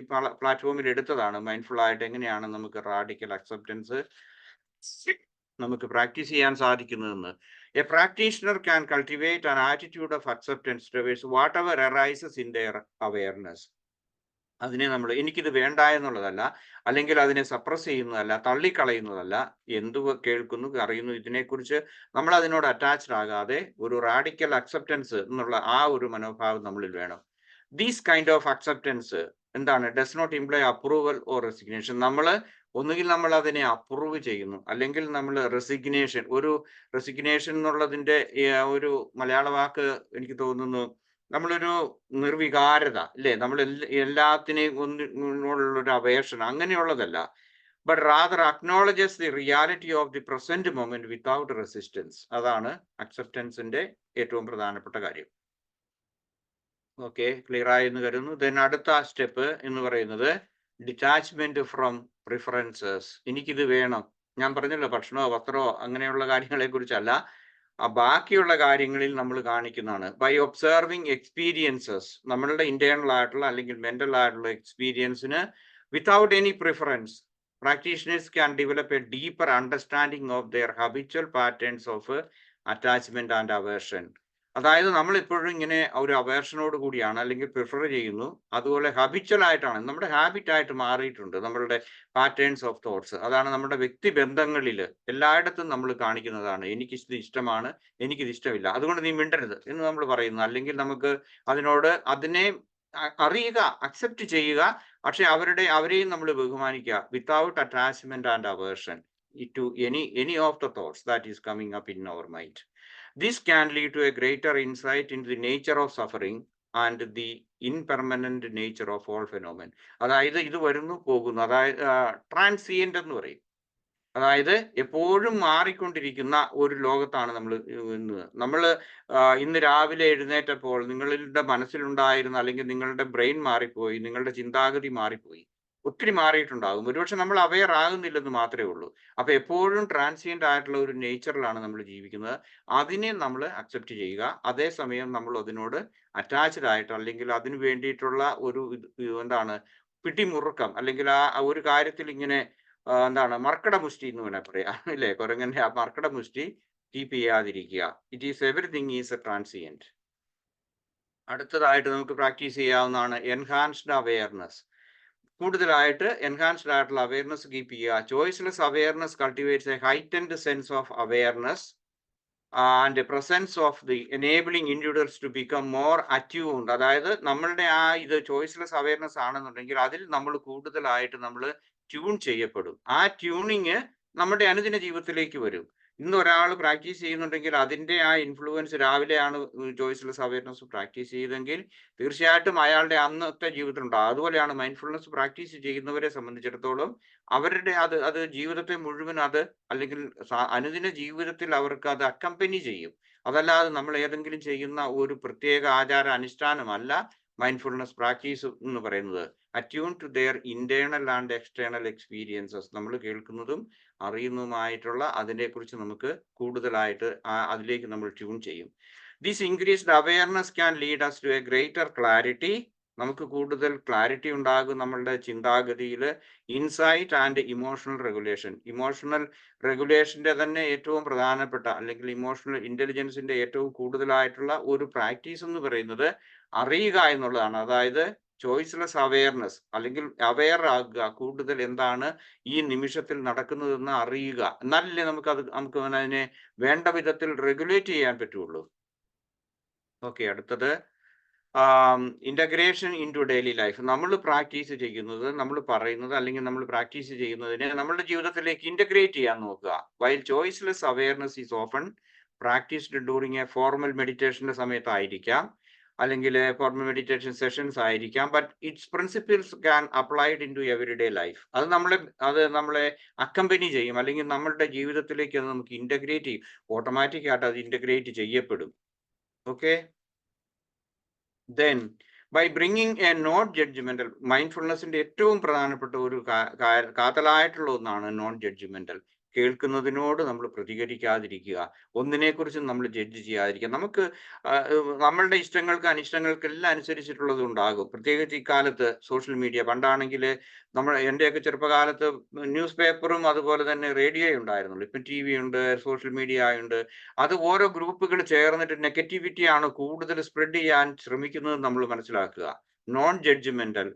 പ്ലാറ്റ്ഫോമിൽ എടുത്തതാണ്, മൈൻഡ്ഫുൾ ആയിട്ട് എങ്ങനെയാണ് നമുക്ക് റാഡിക്കൽ അക്സെപ്റ്റൻസ് നമുക്ക് പ്രാക്ടീസ് ചെയ്യാൻ സാധിക്കുന്നതെന്ന്. A practitioner can cultivate an attitude of acceptance towards what ever arises in their awareness. അതിനെ നമ്മൾ എനിക്കിത് വേണ്ട എന്നുള്ളതല്ല, അല്ലെങ്കിൽ അതിനെ സപ്രസ് ചെയ്യുന്നതല്ല, തള്ളിക്കളയുന്നതല്ല, എന്തു കേൾക്കുന്നു അറിയുന്നു ഇതിനെക്കുറിച്ച് നമ്മൾ അതിനോട് അറ്റാച്ച്ഡ് ആകാതെ ഒരു റാഡിക്കൽ അക്സെപ്റ്റൻസ് എന്നുള്ള ആ ഒരു മനോഭാവം നമ്മളിൽ വേണം. ദീസ് കൈൻഡ് ഓഫ് അക്സെപ്റ്റൻസ് എന്താണ്? Does not imply approval or resignation. നമ്മൾ ഒന്നുകിൽ നമ്മൾ അതിനെ അപ്രൂവ് ചെയ്യുന്നു, അല്ലെങ്കിൽ നമ്മൾ റെസിഗ്നേഷൻ എന്നുള്ളതിന്റെ ഒരു മലയാള വാക്ക് എനിക്ക് തോന്നുന്നു നമ്മളൊരു നിർവികാരത അല്ലേ, നമ്മൾ എല്ലാത്തിനെയും ഒന്നിനോടുള്ളൊരു അപേക്ഷ അങ്ങനെയുള്ളതല്ല, but rather acknowledges the reality of the present moment without resistance. അതാണ് അക്സെപ്റ്റൻസിന്റെ ഏറ്റവും പ്രധാനപ്പെട്ട കാര്യം. ഓക്കെ, ക്ലിയർ ആയി എന്ന് കരുതുന്നു. ദെൻ അടുത്ത സ്റ്റെപ്പ് എന്ന് പറയുന്നത് ഡിറ്റാച്ച്മെന്റ് ഫ്രം പ്രിഫറൻസസ്. എനിക്കിത് വേണം, ഞാൻ പറഞ്ഞല്ലോ ഭക്ഷണമോ വസ്ത്രമോ അങ്ങനെയുള്ള കാര്യങ്ങളെ കുറിച്ചല്ല, ബാക്കിയുള്ള കാര്യങ്ങളിൽ നമ്മൾ കാണിക്കുന്നതാണ്. ബൈ ഒബ്സർവിങ് എക്സ്പീരിയൻസസ്, നമ്മളുടെ ഇന്റേണൽ ആയിട്ടുള്ള അല്ലെങ്കിൽ മെന്റൽ ആയിട്ടുള്ള എക്സ്പീരിയൻസിന് without any preference, practitioners can develop a deeper understanding of their habitual patterns of attachment and aversion. അതായത് നമ്മൾ ഇപ്പോഴും ഇങ്ങനെ ഒരു അവേർഷനോട് കൂടിയാണ് അല്ലെങ്കിൽ പ്രിഫർ ചെയ്യുന്നു, അതുപോലെ ഹാബിച്വൽ ആയിട്ടാണ്, നമ്മുടെ ഹാബിറ്റ് ആയിട്ട് മാറിയിട്ടുണ്ട് നമ്മളുടെ പാറ്റേൺസ് ഓഫ് തോട്ട്സ്. അതാണ് നമ്മുടെ വ്യക്തിബന്ധങ്ങളിൽ എല്ലായിടത്തും നമ്മൾ കാണിക്കുന്നതാണ്. എനിക്കിത് ഇഷ്ടമാണ്, എനിക്കിത് ഇഷ്ടമില്ല, അതുകൊണ്ട് നീ മിണ്ടരുത് എന്ന് നമ്മൾ പറയുന്നു. അല്ലെങ്കിൽ നമുക്ക് അതിനെ അറിയുക, അക്സെപ്റ്റ് ചെയ്യുക, പക്ഷെ അവരെയും നമ്മൾ ബഹുമാനിക്കുക without attachment and aversion to any of the thoughts that is coming up in our mind. This can lead to a greater insight in the nature of suffering and the impermanent nature of all phenomena. അതായത് ഇത് വരുന്നു പോകുന്നു, അതായത് transient എന്ന് പറയും. അതായത് എപ്പോഴും മാറിക്കൊണ്ടിരിക്കുന്ന ഒരു ലോകത്താണ് നമ്മൾ ഇന്ന് രാവിലെ എഴുന്നേറ്റപ്പോൾ നിങ്ങളുടെ മനസ്സിലുണ്ടായിരുന്ന അല്ലെങ്കിൽ നിങ്ങളുടെ ബ്രെയിൻ മാറിപ്പോയി, നിങ്ങളുടെ ചിന്താഗതി മാറിപ്പോയി, ഒത്തിരി മാറിയിട്ടുണ്ടാകും. ഒരുപക്ഷെ നമ്മൾ അവെയർ ആകുന്നില്ലെന്ന് മാത്രമേ ഉള്ളൂ. അപ്പൊ എപ്പോഴും ട്രാൻസിയന്റ് ആയിട്ടുള്ള ഒരു നേച്ചറിലാണ് നമ്മൾ ജീവിക്കുന്നത്. അതിനെ നമ്മൾ അക്സെപ്റ്റ് ചെയ്യുക, അതേസമയം നമ്മൾ അതിനോട് അറ്റാച്ച്ഡ് ആയിട്ട് അല്ലെങ്കിൽ അതിന് വേണ്ടിയിട്ടുള്ള ഒരു പിടിമുറുക്കം അല്ലെങ്കിൽ ആ ഒരു കാര്യത്തിൽ ഇങ്ങനെ മർക്കട മുഷ്ടി എന്ന് വേണേൽ പറയാം അല്ലേ, കുരങ്ങന്റെ ആ മർക്കട മുഷ്ടി കീപ്പ് ചെയ്യാതിരിക്കുക. It is everything is a transient. അടുത്തതായിട്ട് നമുക്ക് പ്രാക്ടീസ് ചെയ്യാവുന്നതാണ് എൻഹാൻസ്ഡ് അവെയർനെസ്. കൂടുതലായിട്ട് എൻഹാൻസ്ഡ് ആയിട്ടുള്ള അവെയർനെസ് കീപ്പ് ചെയ്യുക. Choiceless awareness cultivates a heightened sense of awareness and presence of the enabling individuals to become more attuned. അതായത് നമ്മളുടെ ഇത് ചോയ്സ്ലെസ് അവെയർനെസ് ആണെന്നുണ്ടെങ്കിൽ അതിൽ നമ്മൾ കൂടുതലായിട്ട് നമ്മൾ ട്യൂൺ ചെയ്യപ്പെടും. ആ ട്യൂണിങ് നമ്മുടെ അനുദിന ജീവിതത്തിലേക്ക് വരും. ഇന്ന് ഒരാൾ പ്രാക്ടീസ് ചെയ്യുന്നുണ്ടെങ്കിൽ അതിൻ്റെ ആ ഇൻഫ്ലുവൻസ്, രാവിലെയാണ് ചോയ്സ്ലെസ് അവെയർനെസ് പ്രാക്ടീസ് ചെയ്തെങ്കിൽ തീർച്ചയായിട്ടും അയാളുടെ അന്നത്തെ ജീവിതത്തിലുണ്ടാകും. അതുപോലെയാണ് മൈൻഡ്ഫുൾനെസ് പ്രാക്ടീസ് ചെയ്യുന്നവരെ സംബന്ധിച്ചിടത്തോളം അവരുടെ അത് ജീവിതത്തെ മുഴുവൻ അല്ലെങ്കിൽ അനുദിന ജീവിതത്തിൽ അവർക്ക് അത് അക്കമ്പനി ചെയ്യും. അതല്ലാതെ നമ്മൾ ഏതെങ്കിലും ചെയ്യുന്ന ഒരു പ്രത്യേക ആചാര അനുഷ്ഠാനമല്ല മൈൻഡ്ഫുൾനെസ് പ്രാക്ടീസ് എന്ന് പറയുന്നത്. Attune to their internal and external experiences, നമ്മൾ കേൾക്കുന്നതും അറിയുന്നതുമായിട്ടുള്ള അതിനെക്കുറിച്ച് നമുക്ക് കൂടുതലായിട്ട് അതിലേക്ക് നമ്മൾ ട്യൂൺ ചെയ്യും. This increased awareness can lead us to a greater clarity. നമുക്ക് കൂടുതൽ ക്ലാരിറ്റി ഉണ്ടാകും നമ്മളുടെ ചിന്താഗതിയിൽ. Insight and emotional regulation. Emotional റെഗുലേഷന്റെ തന്നെ ഏറ്റവും പ്രധാനപ്പെട്ട അല്ലെങ്കിൽ ഇമോഷണൽ ഇന്റലിജൻസിന്റെ ഏറ്റവും കൂടുതലായിട്ടുള്ള ഒരു പ്രാക്ടീസ് എന്ന് പറയുന്നത് അറിയുക എന്നുള്ളതാണ്. അതായത് ചോയ്സ്ലെസ് അവെയർനെസ് അല്ലെങ്കിൽ അവെയർ ആകുക, കൂടുതൽ എന്താണ് ഈ നിമിഷത്തിൽ നടക്കുന്നതെന്ന് അറിയുക. എന്നാലല്ലേ നമുക്ക് അതിനെ വേണ്ട വിധത്തിൽ റെഗുലേറ്റ് ചെയ്യാൻ പറ്റുള്ളൂ. ഓക്കെ, അടുത്തത് integration into daily life. നമ്മൾ പ്രാക്ടീസ് ചെയ്യുന്നത്, നമ്മൾ പറയുന്നത് അല്ലെങ്കിൽ നമ്മൾ പ്രാക്ടീസ് ചെയ്യുന്നതിനെ നമ്മളുടെ ജീവിതത്തിലേക്ക് ഇന്റഗ്രേറ്റ് ചെയ്യാൻ നോക്കുക. While choiceless awareness is often practised during a formal മെഡിറ്റേഷന്റെ സമയത്തായിരിക്കാം, അല്ലെങ്കിൽ ഫോർമൽ മെഡിറ്റേഷൻ സെഷൻസ് ആയിരിക്കാം. But its principles can applied in to everyday life. അത് നമ്മളെ അക്കമ്പനി ചെയ്യും, അല്ലെങ്കിൽ നമ്മളുടെ ജീവിതത്തിലേക്ക് അത് നമുക്ക് ഇന്റഗ്രേറ്റ് ചെയ്യും. ഓട്ടോമാറ്റിക് ആയിട്ട് അത് ഇന്റഗ്രേറ്റ് ചെയ്യപ്പെടും. Okay, then by bringing a non judgemental. മൈൻഡ്ഫുൾനെസിന്റെ ഏറ്റവും പ്രധാനപ്പെട്ട ഒരു കാതലായിട്ടുള്ള ഒന്നാണ് നോൺ ജഡ്ജ്മെന്റൽ. കേൾക്കുന്നതിനോട് നമ്മൾ പ്രതികരിക്കാതിരിക്കുക, ഒന്നിനെക്കുറിച്ചും നമ്മൾ ജഡ്ജ് ചെയ്യാതിരിക്കുക. നമുക്ക് നമ്മളുടെ ഇഷ്ടങ്ങൾക്ക് അനിഷ്ടങ്ങൾക്കെല്ലാം അനുസരിച്ചിട്ടുള്ളത് ഉണ്ടാകും. പ്രത്യേകിച്ച് ഇക്കാലത്ത് സോഷ്യൽ മീഡിയ. പണ്ടാണെങ്കിൽ എൻ്റെയൊക്കെ ചെറുപ്പകാലത്ത് ന്യൂസ് പേപ്പറും അതുപോലെ തന്നെ റേഡിയോയും ഉണ്ടായിരുന്നുള്ളൂ. ഇപ്പം TV ഉണ്ട്, സോഷ്യൽ മീഡിയ ഉണ്ട്. അത് ഓരോ ഗ്രൂപ്പുകൾ ചേർന്നിട്ട് നെഗറ്റിവിറ്റിയാണ് കൂടുതൽ സ്പ്രെഡ് ചെയ്യാൻ ശ്രമിക്കുന്നത് നമ്മൾ മനസ്സിലാക്കുക. Non judgemental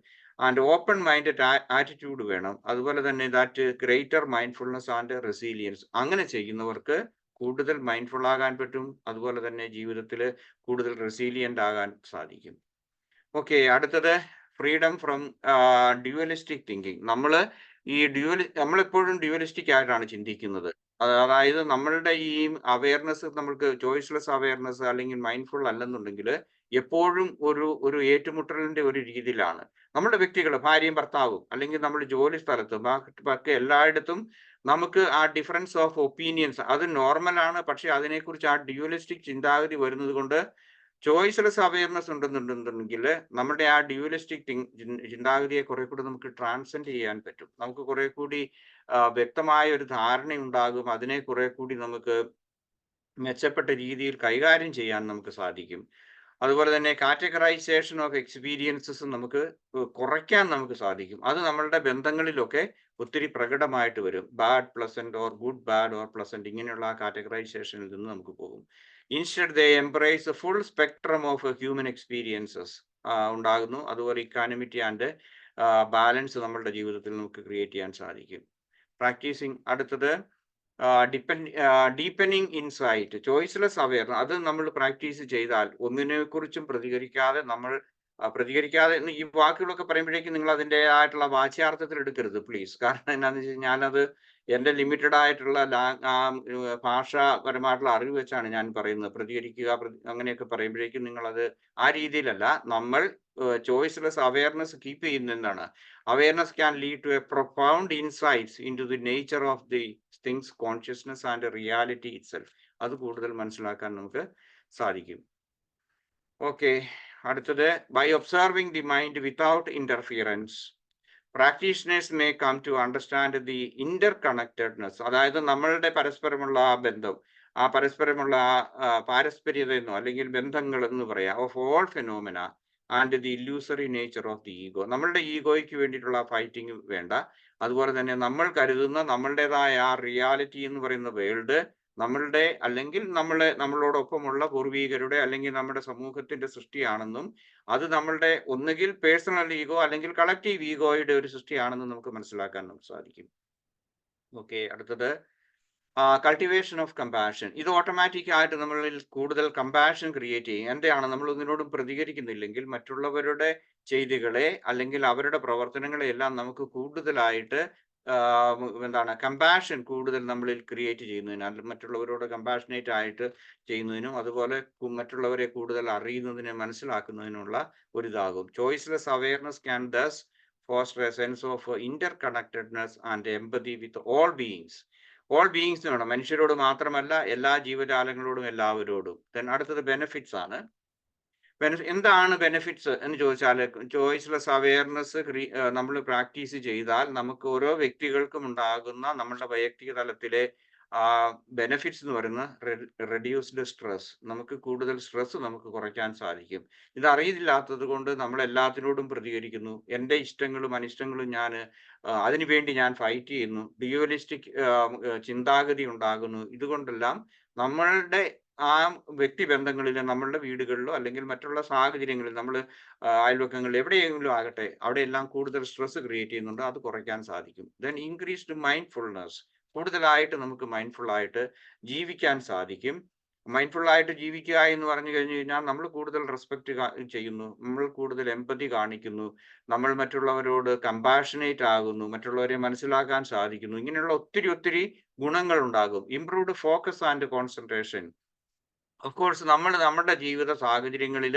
and open minded attitude വേണം. അതുപോലെ തന്നെ that greater mindfulness and resilience. അങ്ങനെ ചെയ്യുന്നവർക്ക് കൂടുതൽ മൈൻഡ്ഫുൾ ആകാൻ പറ്റും, അതുപോലെ തന്നെ ജീവിതത്തിൽ കൂടുതൽ റെസീലിയൻ്റ് ആകാൻ സാധിക്കും. ഓക്കെ, അടുത്തത് ഫ്രീഡം ഫ്രം ഡ്യുവലിസ്റ്റിക് തിങ്കിങ്. നമ്മൾ നമ്മളെപ്പോഴും ഡ്യുവലിസ്റ്റിക് ആയിട്ടാണ് ചിന്തിക്കുന്നത്. അതായത് നമ്മളുടെ ഈ അവയർനെസ്, നമ്മൾക്ക് ചോയ്സ്ലെസ് അവയർനെസ് അല്ലെങ്കിൽ മൈൻഡ്ഫുൾ അല്ലെന്നുണ്ടെങ്കിൽ എപ്പോഴും ഒരു ഏറ്റുമുട്ടലിന്റെ ഒരു രീതിയിലാണ്. നമ്മുടെ വ്യക്തികൾ, ഭാര്യയും ഭർത്താവും, അല്ലെങ്കിൽ നമ്മുടെ ജോലി സ്ഥലത്ത്, ബാക്കി എല്ലായിടത്തും നമുക്ക് ആ ഡിഫറൻസ് ഓഫ് ഒപ്പീനിയൻസ് അത് നോർമലാണ്. പക്ഷെ അതിനെക്കുറിച്ച് ആ ഡ്യുവലിസ്റ്റിക് ചിന്താഗതി വരുന്നത് കൊണ്ട് ചോയ്സ്ലെസ് അവയർനെസ് ഉണ്ടെന്നുണ്ടെങ്കിൽ നമ്മുടെ ആ ഡ്യുവലിസ്റ്റിക് ചിന്താഗതിയെ കുറെ കൂടി നമുക്ക് ട്രാൻസെൻഡ് ചെയ്യാൻ പറ്റും. നമുക്ക് കുറെ കൂടി വ്യക്തമായ ഒരു ധാരണ ഉണ്ടാകും. അതിനെ കുറെ കൂടി നമുക്ക് മെച്ചപ്പെട്ട രീതിയിൽ കൈകാര്യം ചെയ്യാൻ നമുക്ക് സാധിക്കും. അതുപോലെ തന്നെ കാറ്റഗറൈസേഷൻ ഓഫ് എക്സ്പീരിയൻസസ് നമുക്ക് കുറയ്ക്കാൻ നമുക്ക് സാധിക്കും. അത് നമ്മളുടെ ബന്ധങ്ങളിലൊക്കെ ഒത്തിരി പ്രകടമായിട്ട് വരും. Bad pleasant or good bad or pleasant ഇങ്ങനെയുള്ള കാറ്റഗറൈസേഷനിൽ നിന്ന് നമുക്ക് പോകും. Instead they embrace full spectrum of human experiences ഉണ്ടാകുന്നു. അതുപോലെ ഇക്കാനമിറ്റി ആൻഡ് ബാലൻസ് നമ്മളുടെ ജീവിതത്തിൽ നമുക്ക് ക്രിയേറ്റ് ചെയ്യാൻ സാധിക്കും. പ്രാക്ടീസിങ്. അടുത്തത് ഡീപ്പനിങ് ഇൻസൈറ്റ്, ചോയ്സ്ലെസ് അവയർനെസ്. അത് നമ്മൾ പ്രാക്ടീസ് ചെയ്താൽ ഒന്നിനെക്കുറിച്ചും പ്രതികരിക്കാതെ ഈ വാക്കുകളൊക്കെ പറയുമ്പോഴേക്കും നിങ്ങൾ അതിൻ്റെതായിട്ടുള്ള വാച്യാർത്ഥത്തിൽ എടുക്കരുത് പ്ലീസ്. കാരണം എന്താണെന്ന് വെച്ചാൽ ഞാനത് എൻ്റെ ലിമിറ്റഡ് ആയിട്ടുള്ള ഭാഷാപരമായിട്ടുള്ള അറിവ് വെച്ചാണ് ഞാൻ പറയുന്നത്. പ്രതികരിക്കുക അങ്ങനെയൊക്കെ പറയുമ്പോഴേക്കും നിങ്ങളത് ആ രീതിയിലല്ല. നമ്മൾ ചോയ്സ്ലെസ് അവയർനെസ് കീപ്പ് ചെയ്യുന്നതാണ്. Awareness can lead to a profound insights into the nature of the things, consciousness and reality itself. അത് കൂടുതൽ മനസ്സിലാക്കാൻ നമുക്ക് സാധിക്കും. ഓക്കെ, അടുത്തത് by observing the mind without interference practitioners may come to understand the interconnectedness. അതായത് നമ്മളുടെ പരസ്പരമുള്ള ആ ബന്ധം, ആ പരസ്പരമുള്ള പാരസ്പര്യത എന്നോ അല്ലെങ്കിൽ ബന്ധങ്ങൾ എന്ന് പറയാം, of all phenomena and the illusory nature of the ego. നമ്മളുടെ ഈഗോയ്ക്ക് വേണ്ടിയിട്ടുള്ള ഫൈറ്റിംഗ് വേണ്ട. അതുപോലെ തന്നെ നമ്മൾ കരുതുന്ന നമ്മളുടേതായ ആ റിയാലിറ്റി എന്ന് പറയുന്ന വേൾഡ് നമ്മളുടെ അല്ലെങ്കിൽ നമ്മളോടൊപ്പമുള്ള പൂർവീകരുടെ അല്ലെങ്കിൽ നമ്മുടെ സമൂഹത്തിന്റെ സൃഷ്ടിയാണെന്നും അത് നമ്മളുടെ ഒന്നുകിൽ പേഴ്സണൽ ഈഗോ അല്ലെങ്കിൽ കളക്റ്റീവ് ഈഗോയുടെ ഒരു സൃഷ്ടിയാണെന്നും നമുക്ക് മനസ്സിലാക്കാൻ നമുക്ക് സാധിക്കും. ഓക്കെ, അടുത്തത് കൾട്ടിവേഷൻ ഓഫ് കമ്പാഷൻ. ഇത് ഓട്ടോമാറ്റിക് ആയിട്ട് നമ്മളിൽ കൂടുതൽ കമ്പാഷൻ ക്രിയേറ്റ് ചെയ്യും. എന്താണ്, നമ്മൾ ഒന്നിനോടും പ്രതികരിക്കുന്നില്ലെങ്കിൽ മറ്റുള്ളവരുടെ ചെയ്തികളെ അല്ലെങ്കിൽ അവരുടെ പ്രവർത്തനങ്ങളെ എല്ലാം നമുക്ക് കൂടുതലായിട്ട് കമ്പാഷൻ കൂടുതൽ നമ്മളിൽ ക്രിയേറ്റ് ചെയ്യുന്നതിനും മറ്റുള്ളവരോട് കമ്പാഷനേറ്റ് ആയിട്ട് ചെയ്യുന്നതിനും അതുപോലെ മറ്റുള്ളവരെ കൂടുതൽ അറിയുന്നതിനും മനസ്സിലാക്കുന്നതിനുള്ള ഒരിതാകും. Choiceless awareness can thus foster a sense of interconnectedness and empathy with all beings. All beings വേണം, മനുഷ്യരോട് മാത്രമല്ല എല്ലാ ജീവജാലങ്ങളോടും എല്ലാവരോടും. അടുത്തത് ബെനിഫിറ്റ്സ് ആണ്. എന്താണ് ബെനിഫിറ്റ്സ് എന്ന് ചോദിച്ചാൽ, ചോയ്സ്ലെസ് അവയർനെസ് നമ്മൾ പ്രാക്ടീസ് ചെയ്താൽ നമുക്ക് ഓരോ വ്യക്തികൾക്കും ഉണ്ടാകുന്ന നമ്മളുടെ വൈയക്തിക തലത്തിലെ ബെനിഫിറ്റ്സ് എന്ന് പറയുന്നത് റെഡ്യൂസ്ഡ് സ്ട്രെസ്. നമുക്ക് കൂടുതൽ സ്ട്രെസ് നമുക്ക് കുറയ്ക്കാൻ സാധിക്കും. ഇത് അറിയില്ലാത്തത് കൊണ്ട് നമ്മൾ എല്ലാത്തിനോടും പ്രതികരിക്കുന്നു. എൻ്റെ ഇഷ്ടങ്ങളും അനിഷ്ടങ്ങളും അതിനുവേണ്ടി ഞാൻ ഫൈറ്റ് ചെയ്യുന്നു. ഡ്യുവലിസ്റ്റിക് ചിന്താഗതി ഉണ്ടാകുന്നു. ഇതുകൊണ്ടെല്ലാം നമ്മളുടെ ആ വ്യക്തിബന്ധങ്ങളിൽ, നമ്മളുടെ വീടുകളിലോ അല്ലെങ്കിൽ മറ്റുള്ള സാഹചര്യങ്ങളിൽ, നമ്മൾ അയൽവക്കങ്ങളിൽ എവിടെയെങ്കിലും ആകട്ടെ, അവിടെയെല്ലാം കൂടുതൽ സ്ട്രെസ് ക്രിയേറ്റ് ചെയ്യുന്നുണ്ട്. അത് കുറയ്ക്കാൻ സാധിക്കും. ദെൻ ഇൻക്രീസ്ഡ് മൈൻഡ്ഫുൾനെസ്, കൂടുതലായിട്ട് നമുക്ക് മൈൻഡ്ഫുൾ ആയിട്ട് ജീവിക്കാൻ സാധിക്കും. മൈൻഡ്ഫുൾ ആയിട്ട് ജീവിക്കുക എന്ന് പറഞ്ഞു കഴിഞ്ഞു കഴിഞ്ഞാൽ നമ്മൾ കൂടുതൽ റെസ്പെക്ട് ചെയ്യുന്നു, നമ്മൾ കൂടുതൽ എമ്പതി കാണിക്കുന്നു, നമ്മൾ മറ്റുള്ളവരോട് കമ്പാഷനേറ്റ് ആകുന്നു, മറ്റുള്ളവരെ മനസ്സിലാക്കാൻ സാധിക്കുന്നു. ഇങ്ങനെയുള്ള ഒത്തിരി ഗുണങ്ങൾ ഉണ്ടാകും. Improved focus and concentration. Of course നമ്മുടെ ജീവിത സാഹചര്യങ്ങളിൽ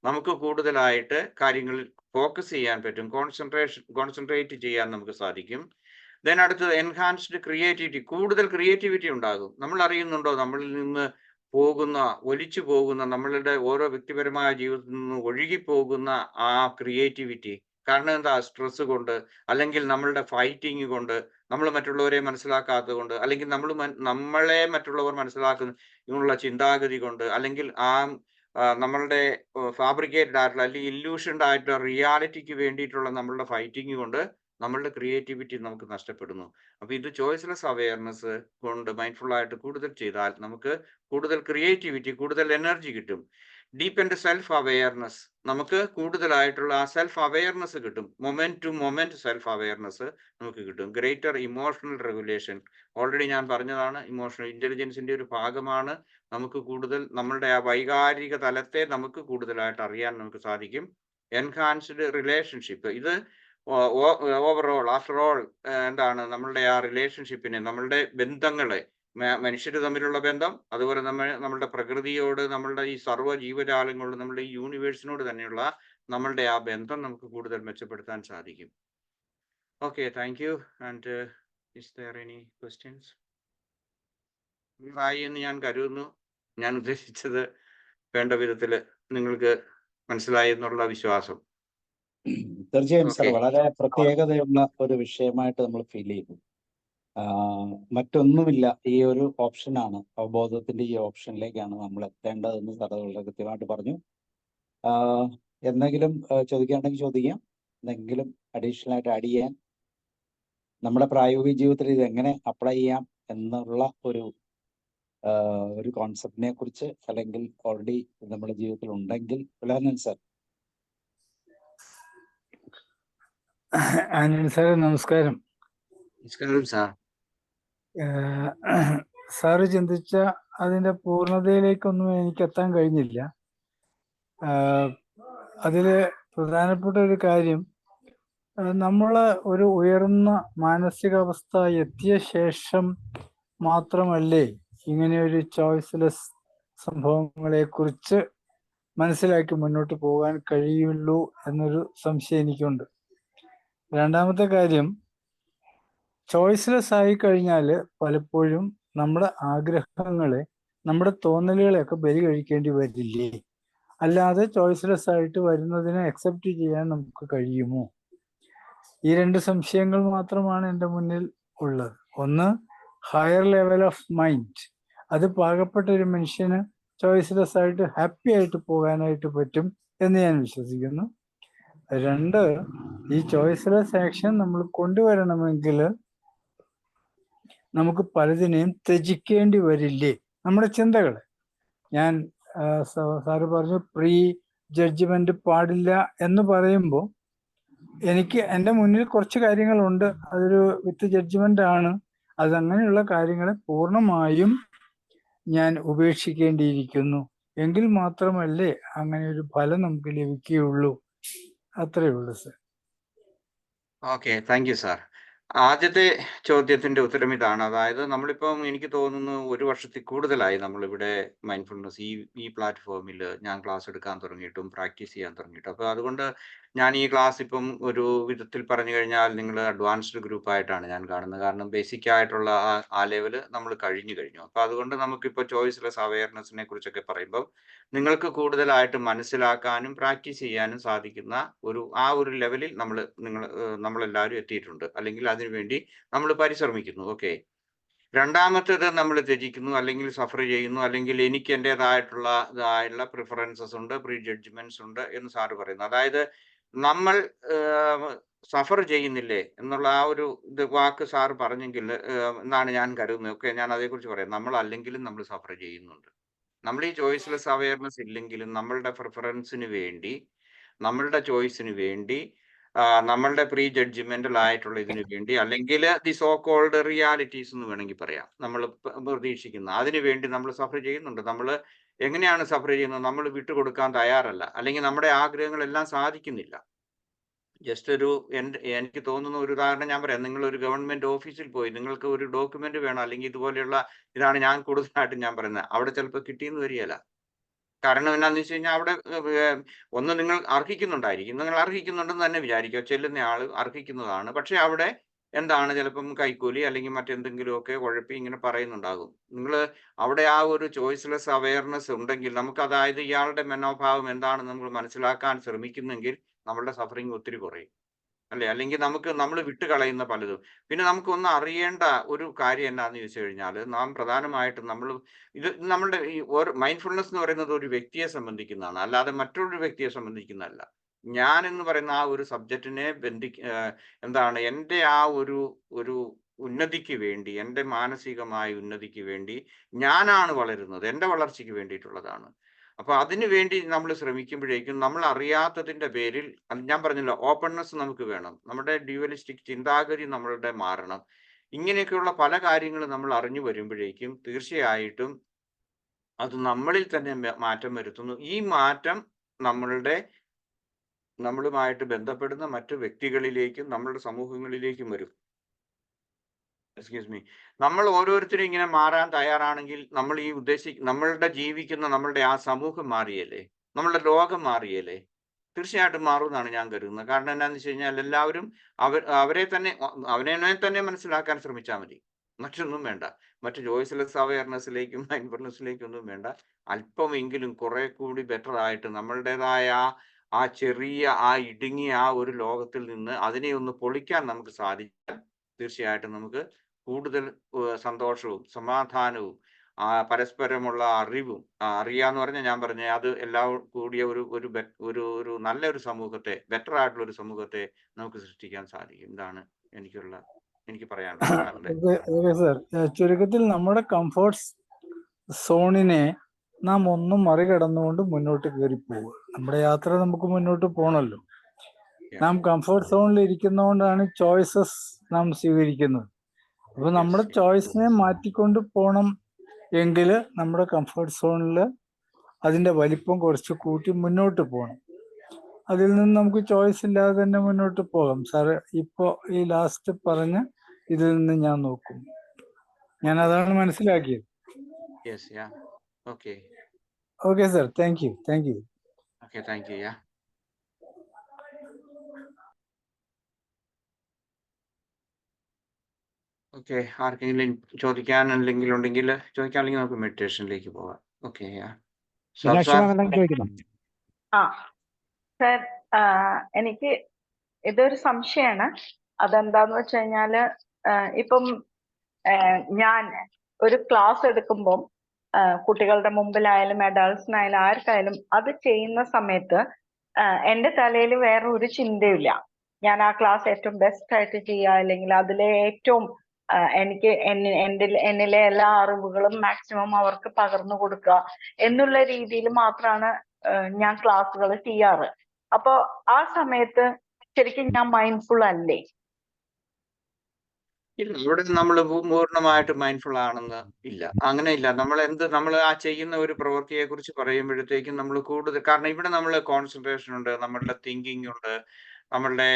നമുക്ക് കൂടുതലായിട്ട് കാര്യങ്ങളിൽ ഫോക്കസ് ചെയ്യാൻ പറ്റും, കോൺസെൻട്രേറ്റ് ചെയ്യാൻ നമുക്ക് സാധിക്കും. ദെൻ അടുത്തത് എൻഹാൻസ്ഡ് ക്രിയേറ്റിവിറ്റി, കൂടുതൽ ക്രിയേറ്റിവിറ്റി ഉണ്ടാകും. നമ്മൾ അറിയുന്നുണ്ടോ, നമ്മളിൽ നിന്ന് ഒലിച്ചു പോകുന്ന നമ്മളുടെ ഓരോ വ്യക്തിപരമായ ജീവിതത്തിൽ നിന്ന് ഒഴുകിപ്പോകുന്ന ആ ക്രിയേറ്റിവിറ്റി. കാരണം എന്താ, സ്ട്രെസ് കൊണ്ട് അല്ലെങ്കിൽ നമ്മളുടെ ഫൈറ്റിങ് കൊണ്ട്, നമ്മൾ മറ്റുള്ളവരെ മനസ്സിലാക്കാത്തത് കൊണ്ട്, അല്ലെങ്കിൽ നമ്മളെ മറ്റുള്ളവർ മനസ്സിലാക്കുന്ന ചിന്താഗതി കൊണ്ട്, അല്ലെങ്കിൽ നമ്മളുടെ ഫാബ്രിക്കേറ്റഡ് ആയിട്ടുള്ള അല്ലെങ്കിൽ ഇല്യൂഷൻഡ് ആയിട്ടുള്ള റിയാലിറ്റിക്ക് വേണ്ടിയിട്ടുള്ള നമ്മളുടെ ഫൈറ്റിങ് കൊണ്ട് നമ്മളുടെ ക്രിയേറ്റിവിറ്റി നമുക്ക് നഷ്ടപ്പെടുന്നു. അപ്പൊ ഇത് ചോയ്സ്ലെസ് അവയർനെസ് കൊണ്ട് മൈൻഡ്ഫുൾ ആയിട്ട് കൂടുതൽ ചെയ്താൽ നമുക്ക് കൂടുതൽ ക്രിയേറ്റിവിറ്റി, കൂടുതൽ എനർജി കിട്ടും. ഡീപ്പൻഡ് സെൽഫ് അവയർനെസ്, നമുക്ക് കൂടുതലായിട്ടുള്ള ആ സെൽഫ് അവയർനെസ് കിട്ടും. Moment to moment self awareness നമുക്ക് കിട്ടും. ഗ്രേറ്റർ ഇമോഷണൽ റെഗുലേഷൻ, ഓൾറെഡി ഞാൻ പറഞ്ഞതാണ്, ഇമോഷണൽ ഇന്റലിജൻസിന്റെ ഒരു ഭാഗമാണ്. നമുക്ക് കൂടുതൽ നമ്മളുടെ ആ വൈകാരിക തലത്തെ നമുക്ക് കൂടുതലായിട്ട് അറിയാൻ നമുക്ക് സാധിക്കും. എൻഹാൻസ്ഡ് റിലേഷൻഷിപ്പ്, ഇത് ഓവറോൾ ആഫ്റ്റർ ഓൾ എന്താണ് നമ്മളുടെ ആ റിലേഷൻഷിപ്പിനെ, നമ്മളുടെ ബന്ധങ്ങളെ, മനുഷ്യർ തമ്മിലുള്ള ബന്ധം, അതുപോലെ നമ്മളുടെ പ്രകൃതിയോട്, നമ്മളുടെ ഈ സർവ്വ ജീവജാലങ്ങളോട്, നമ്മളുടെ ഈ യൂണിവേഴ്സിനോട് തന്നെയുള്ള നമ്മളുടെ ആ ബന്ധം നമുക്ക് കൂടുതൽ മെച്ചപ്പെടുത്താൻ സാധിക്കും. Okay, thank you. And is there any questions? ആയി എന്ന് ഞാൻ കരുതുന്നു. ഞാൻ ഉദ്ദേശിച്ചത് വേണ്ട വിധത്തിൽ നിങ്ങൾക്ക് മനസ്സിലായി എന്നുള്ള വിശ്വാസം. തീർച്ചയായും സർ, Okay. വളരെ പ്രത്യേകതയുള്ള ഒരു വിഷയമായിട്ട് നമ്മൾ ഫീൽ ചെയ്തു. മറ്റൊന്നുമില്ല, ഈ ഒരു ഓപ്ഷനാണ്, അവബോധത്തിന്റെ ഈ ഓപ്ഷനിലേക്കാണ് നമ്മൾ എത്തേണ്ടതെന്ന് സാർ വളരെ കൃത്യമായിട്ട് പറഞ്ഞു. എന്തെങ്കിലും ചോദിക്കുകയാണെങ്കിൽ ചോദിക്കാം, എന്തെങ്കിലും അഡീഷണൽ ആയിട്ട് ആഡ് ചെയ്യാൻ, നമ്മുടെ പ്രായോഗിക ജീവിതത്തിൽ ഇത് എങ്ങനെ അപ്ലൈ ചെയ്യാം എന്നുള്ള ഒരു കോൺസെപ്റ്റിനെ കുറിച്ച്, അല്ലെങ്കിൽ ഓൾറെഡി നമ്മുടെ ജീവിതത്തിൽ ഉണ്ടെങ്കിൽ ഉദാഹരണം സാർ. ആന്റണി സാറേ, നമസ്കാരം. നമസ്കാരം സാർ. സാറ് ചിന്തിച്ച അതിന്റെ പൂർണ്ണതയിലേക്കൊന്നും എനിക്ക് എത്താൻ കഴിഞ്ഞില്ല. അതില് പ്രധാനപ്പെട്ട ഒരു കാര്യം, നമ്മള് ഒരു ഉയർന്ന മാനസികാവസ്ഥ എത്തിയ ശേഷം മാത്രമല്ലേ ഇങ്ങനെ ഒരു ചോയ്സ്ലെസ് സംഭവങ്ങളെ കുറിച്ച് മനസ്സിലാക്കി മുന്നോട്ട് പോകാൻ കഴിയുള്ളൂ എന്നൊരു സംശയം എനിക്കുണ്ട്. രണ്ടാമത്തെ കാര്യം, ചോയ്സ്ലെസ് ആയി കഴിഞ്ഞാൽ പലപ്പോഴും നമ്മുടെ ആഗ്രഹങ്ങളെ, നമ്മുടെ തോന്നലുകളെയൊക്കെ ബലി കഴിക്കേണ്ടി വരില്ലേ? അല്ലാതെ ചോയ്സ്ലെസ് ആയിട്ട് വരുന്നതിനെ അക്സെപ്റ്റ് ചെയ്യാൻ നമുക്ക് കഴിയുമോ? ഈ രണ്ട് സംശയങ്ങൾ മാത്രമാണ് എൻ്റെ മുന്നിൽ ഉള്ളത്. ഒന്ന്, ഹയർ ലെവൽ ഓഫ് മൈൻഡ്, അത് പാകപ്പെട്ട ഒരു മനുഷ്യന് ചോയ്സ്ലെസ് ആയിട്ട് ഹാപ്പി ആയിട്ട് പോകാനായിട്ട് പറ്റും എന്ന് ഞാൻ വിശ്വസിക്കുന്നു. രണ്ട്, ഈ ചോയ്സ്ലെസ് ആക്ഷൻ നമ്മൾ കൊണ്ടുവരണമെങ്കിൽ നമുക്ക് പലതിനെയും ത്യജിക്കേണ്ടി വരില്ലേ? നമ്മുടെ ചിന്തകളെ. ഞാൻ സാറ് പറഞ്ഞു പ്രീ ജഡ്ജ്മെന്റ് പാടില്ല എന്ന് പറയുമ്പോൾ, എനിക്ക് എൻ്റെ മുന്നിൽ കുറച്ച് കാര്യങ്ങളുണ്ട്, അതൊരു വിത്ത് ജഡ്ജ്മെന്റ് ആണ്. അതങ്ങനെയുള്ള കാര്യങ്ങളെ പൂർണ്ണമായും ഞാൻ ഉപേക്ഷിക്കേണ്ടിയിരിക്കുന്നു. എങ്കിൽ മാത്രമല്ലേ അങ്ങനെ ഒരു ഫലം നമുക്ക് ലഭിക്കുകയുള്ളൂ. അത്രയേ ഉള്ളൂ sir. Okay, thank you sir. ആദ്യത്തെ ചോദ്യത്തിന്റെ ഉത്തരം ഇതാണ്. അതായത് നമ്മളിപ്പം, എനിക്ക് തോന്നുന്നു 1 വർഷത്തിൽ കൂടുതലായി നമ്മളിവിടെ മൈൻഡ്ഫുൾനെസ് ഈ പ്ലാറ്റ്ഫോമിൽ ഞാൻ ക്ലാസ് എടുക്കാൻ തുടങ്ങിയിട്ടും പ്രാക്ടീസ് ചെയ്യാൻ തുടങ്ങിയിട്ടും. അപ്പോൾ അതുകൊണ്ട് ഞാൻ ഈ ക്ലാസ് ഇപ്പം ഒരു വിധത്തിൽ പറഞ്ഞു കഴിഞ്ഞാൽ നിങ്ങൾ അഡ്വാൻസ്ഡ് ഗ്രൂപ്പ് ആയിട്ടാണ് ഞാൻ കാണുന്നത്. കാരണം ബേസിക് ആയിട്ടുള്ള ആ ലെവല് നമ്മൾ കഴിഞ്ഞു. അപ്പോൾ അതുകൊണ്ട് നമുക്കിപ്പോൾ ചോയ്സ്ലെസ് അവയർനെസ്സിനെ കുറിച്ചൊക്കെ പറയുമ്പോൾ നിങ്ങൾക്ക് കൂടുതലായിട്ട് മനസ്സിലാക്കാനും പ്രാക്ടീസ് ചെയ്യാനും സാധിക്കുന്ന ഒരു ലെവലിൽ നമ്മളെല്ലാവരും എത്തിയിട്ടുണ്ട്, അല്ലെങ്കിൽ അതിനുവേണ്ടി നമ്മൾ പരിശ്രമിക്കുന്നു. ഓക്കെ. രണ്ടാമത്തേത്, നമ്മൾ ത്യജിക്കുന്നു, അല്ലെങ്കിൽ സഫർ ചെയ്യുന്നു, അല്ലെങ്കിൽ എനിക്ക് എൻ്റെതായിട്ടുള്ള പ്രിഫറൻസസ് ഉണ്ട്, പ്രീ ജഡ്ജ്മെന്റ്സ് ഉണ്ട് എന്ന് സാറ് പറയുന്നു. അതായത് നമ്മൾ സഫർ ചെയ്യുന്നില്ലേ എന്നുള്ള ആ ഒരു വാക്ക് സാറ് പറഞ്ഞെങ്കിൽ എന്നാണ് ഞാൻ കരുതുന്നത്. ഓക്കെ, ഞാൻ അതേക്കുറിച്ച് പറയാം. നമ്മൾ അല്ലെങ്കിലും നമ്മൾ സഫർ ചെയ്യുന്നുണ്ട്. നമ്മൾ ഈ ചോയ്സ്ലെസ് അവയർനെസ് ഇല്ലെങ്കിലും നമ്മളുടെ പ്രിഫറൻസിന് വേണ്ടി, നമ്മളുടെ ചോയ്സിന് വേണ്ടി, നമ്മളുടെ പ്രീ ജഡ്ജ്മെന്റൽ ആയിട്ടുള്ള ഇതിനു വേണ്ടി, അല്ലെങ്കിൽ ദി സോ കോൾഡ് റിയാലിറ്റീസ് എന്ന് വേണമെങ്കിൽ പറയാം, നമ്മൾ പ്രതീക്ഷിക്കുന്ന അതിനു വേണ്ടി നമ്മൾ സഫർ ചെയ്യുന്നുണ്ട്. നമ്മൾ എങ്ങനെയാണ് സഫർ ചെയ്യുന്നത്? നമ്മൾ വിട്ടുകൊടുക്കാൻ തയ്യാറല്ല, അല്ലെങ്കിൽ നമ്മുടെ ആഗ്രഹങ്ങളെല്ലാം സാധിക്കുന്നില്ല. ജസ്റ്റ് എനിക്ക് തോന്നുന്ന ഒരു ഉദാഹരണം ഞാൻ പറയാം. നിങ്ങൾ ഒരു ഗവൺമെന്റ് ഓഫീസിൽ പോയി, നിങ്ങൾക്ക് ഒരു ഡോക്യുമെന്റ് വേണം, അല്ലെങ്കിൽ ഇതുപോലെയുള്ള ഇതാണ് ഞാൻ കൂടുതലായിട്ടും ഞാൻ പറയുന്നത്, അവിടെ ചിലപ്പോൾ കിട്ടിയെന്ന് വരികയില്ല. കാരണം എന്നാന്ന് വെച്ച് കഴിഞ്ഞാൽ അവിടെ ഒന്ന് നിങ്ങൾ അർഹിക്കുന്നുണ്ടായിരിക്കും, നിങ്ങൾ അർഹിക്കുന്നുണ്ടെന്ന് തന്നെ വിചാരിക്കുക, ചെല്ലുന്ന ആൾ അർഹിക്കുന്നതാണ്. പക്ഷെ അവിടെ എന്താണ്, ചിലപ്പം കൈക്കൂലി അല്ലെങ്കിൽ മറ്റെന്തെങ്കിലുമൊക്കെ ഉഴപ്പി ഇങ്ങനെ പറയുന്നുണ്ടാകും. നിങ്ങൾ അവിടെ ആ ഒരു ചോയ്സ്ലെസ് അവയർനെസ് ഉണ്ടെങ്കിൽ നമുക്ക്, അതായത് ഇയാളുടെ മനോഭാവം എന്താണെന്ന് നമ്മൾ മനസ്സിലാക്കാൻ ശ്രമിക്കുന്നെങ്കിൽ നമ്മളുടെ സഫറിങ് ഒത്തിരി കുറയും, അല്ലേ? അല്ലെങ്കിൽ നമ്മൾ വിട്ടുകളയുന്ന പലതും. പിന്നെ നമുക്കൊന്ന് അറിയേണ്ട ഒരു കാര്യം എന്നാന്ന് ചോദിച്ചു കഴിഞ്ഞാൽ, നാം പ്രധാനമായിട്ടും ഇത് നമ്മളുടെ ഈ മൈൻഡ്ഫുൾനെസ് എന്ന് പറയുന്നത് ഒരു വ്യക്തിയെ സംബന്ധിക്കുന്നതാണ്, അല്ലാതെ മറ്റൊരു വ്യക്തിയെ സംബന്ധിക്കുന്നതല്ല. ഞാൻ എന്ന് പറയുന്ന ആ ഒരു സബ്ജക്റ്റിനെ എന്താണ്, എൻ്റെ ആ ഒരു ഉന്നതിക്ക് വേണ്ടി, എൻ്റെ മാനസികമായ ഉന്നതിക്ക് വേണ്ടി ഞാനാണ് വളരുന്നത്, എൻ്റെ വളർച്ചയ്ക്ക് വേണ്ടിയിട്ടുള്ളതാണ്. അപ്പൊ അതിനു വേണ്ടി നമ്മൾ ശ്രമിക്കുമ്പോഴേക്കും നമ്മൾ അറിയാത്തതിന്റെ പേരിൽ, ഞാൻ പറഞ്ഞല്ലോ, ഓപ്പൺനെസ് നമുക്ക് വേണം, നമ്മുടെ ഡ്യുവലിസ്റ്റിക് ചിന്താഗതി നമ്മളുടെ മാറണം. ഇങ്ങനെയൊക്കെയുള്ള പല കാര്യങ്ങളും നമ്മൾ അറിഞ്ഞു വരുമ്പോഴേക്കും തീർച്ചയായിട്ടും അത് നമ്മളിൽ തന്നെ മാറ്റം വരുത്തുന്നു. ഈ മാറ്റം നമ്മളുടെ നമ്മളുമായിട്ട് ബന്ധപ്പെടുന്ന മറ്റു വ്യക്തികളിലേക്കും നമ്മളുടെ സമൂഹങ്ങളിലേക്കും വരും. Excuse me. നമ്മൾ ഓരോരുത്തരും ഇങ്ങനെ മാറാൻ തയ്യാറാണെങ്കിൽ നമ്മൾ ഈ നമ്മളുടെ ജീവിക്കുന്ന നമ്മളുടെ ആ സമൂഹം മാറിയല്ലേ, നമ്മളുടെ ലോകം മാറിയല്ലേ? തീർച്ചയായിട്ടും മാറുമെന്നാണ് ഞാൻ കരുതുന്നത്. കാരണം എന്താണെന്ന് വെച്ച് കഴിഞ്ഞാൽ എല്ലാവരും അവരെ തന്നെ മനസ്സിലാക്കാൻ ശ്രമിച്ചാൽ മതി. മറ്റൊന്നും വേണ്ട. മറ്റു ചോയ്സ്ലെസ് അവയർനെസ്സിലേക്കും മൈൻഡ്ഫുൾനെസ്സിലേക്കും ഒന്നും വേണ്ട. അല്പമെങ്കിലും കുറെ കൂടി ബെറ്റർ ആയിട്ട് നമ്മളുടേതായ ആ ചെറിയ ഇടുങ്ങിയ ആ ഒരു ലോകത്തിൽ നിന്ന് അതിനെ ഒന്ന് പൊളിക്കാൻ നമുക്ക് സാധിച്ചാൽ തീർച്ചയായിട്ടും നമുക്ക് കൂടുതൽ സന്തോഷവും സമാധാനവും പരസ്പരമുള്ള അറിവും അറിയാന്ന് പറഞ്ഞാൽ ഞാൻ പറഞ്ഞ അത് എല്ലാം കൂടിയ ഒരു നല്ലൊരു സമൂഹത്തെ, ബെറ്റർ ആയിട്ടുള്ള ഒരു സമൂഹത്തെ നമുക്ക് സൃഷ്ടിക്കാൻ സാധിക്കും. ഇതാണ് എനിക്ക് പറയാനുള്ളത്. സർ, ചുരുക്കത്തിൽ നമ്മുടെ കംഫോർട്ട് സോണിനെ നാം ഒന്നും മറികടന്നുകൊണ്ട് മുന്നോട്ട് കയറി പോകുക. നമ്മുടെ യാത്ര നമുക്ക് മുന്നോട്ട് പോകണമല്ലോ. നാം കംഫോർട്ട് സോണിൽ ഇരിക്കുന്നതുകൊണ്ടാണ് ചോയ്സസ് നാം സ്വീകരിക്കുന്നത്. അപ്പൊ നമ്മുടെ ചോയ്സിനെ മാറ്റിക്കൊണ്ട് പോകണം എങ്കിൽ നമ്മുടെ കംഫർട്ട് സോണിൽ അതിൻ്റെ വലിപ്പം കുറച്ച് കൂട്ടി മുന്നോട്ട് പോകണം. അതിൽ നിന്ന് നമുക്ക് ചോയ്സ് ഇല്ലാതെ തന്നെ മുന്നോട്ട് പോകാം. സാറ് ഇപ്പോൾ ഈ ലാസ്റ്റ് പറഞ്ഞ ഇതിൽ നിന്ന് ഞാൻ നോക്കും. ഞാൻ അതാണ് മനസ്സിലാക്കിയത്. Okay sir, thank you. Okay, ആർക്കെങ്കിലും ചോദിക്കാനുണ്ടെങ്കിൽ നമുക്ക് മെഡിറ്റേഷനിലേക്ക് പോകാം. ഓക്കെ. സർ, എനിക്ക് ഇതൊരു സംശയമാണ്. അതെന്താന്ന് വെച്ച് കഴിഞ്ഞാല് ഇപ്പം ഞാൻ ഒരു ക്ലാസ് എടുക്കുമ്പോൾ കുട്ടികളുടെ മുമ്പിലായാലും അഡൾട്ട്സിനായാലും ആർക്കായാലും അത് ചെയ്യുന്ന സമയത്ത് എൻ്റെ തലയിൽ വേറെ ഒരു ചിന്തയില്ല. ഞാൻ ആ ക്ലാസ് ഏറ്റവും ബെസ്റ്റ് ആയിട്ട് ചെയ്യുക, അല്ലെങ്കിൽ അതിലെ ഏറ്റവും എനിക്ക് എന്നിലെ എല്ലാ അറിവുകളും മാക്സിമം അവർക്ക് പകർന്നു കൊടുക്കുക എന്നുള്ള രീതിയിൽ മാത്രമാണ് ഞാൻ ക്ലാസ്സുകൾ ചെയ്യാറ്. അപ്പൊ ആ സമയത്ത് ശരിക്കും ഞാൻ മൈൻഡ്ഫുൾ അല്ലേ? ഇല്ല, ഇവിടെ നമ്മൾ പൂർണ്ണമായിട്ട് മൈൻഡ്ഫുൾ ആണെന്ന് ഇല്ല. അങ്ങനെ ഇല്ല. നമ്മൾ ആ ചെയ്യുന്ന ഒരു പ്രവൃത്തിയെ കുറിച്ച് പറയുമ്പോഴത്തേക്കും നമ്മൾ കൂടുതൽ, കാരണം ഇവിടെ നമ്മൾ കോൺസെൻട്രേഷൻ ഉണ്ട്, നമ്മളുടെ തിങ്കിങ് ഉണ്ട്, നമ്മളുടെ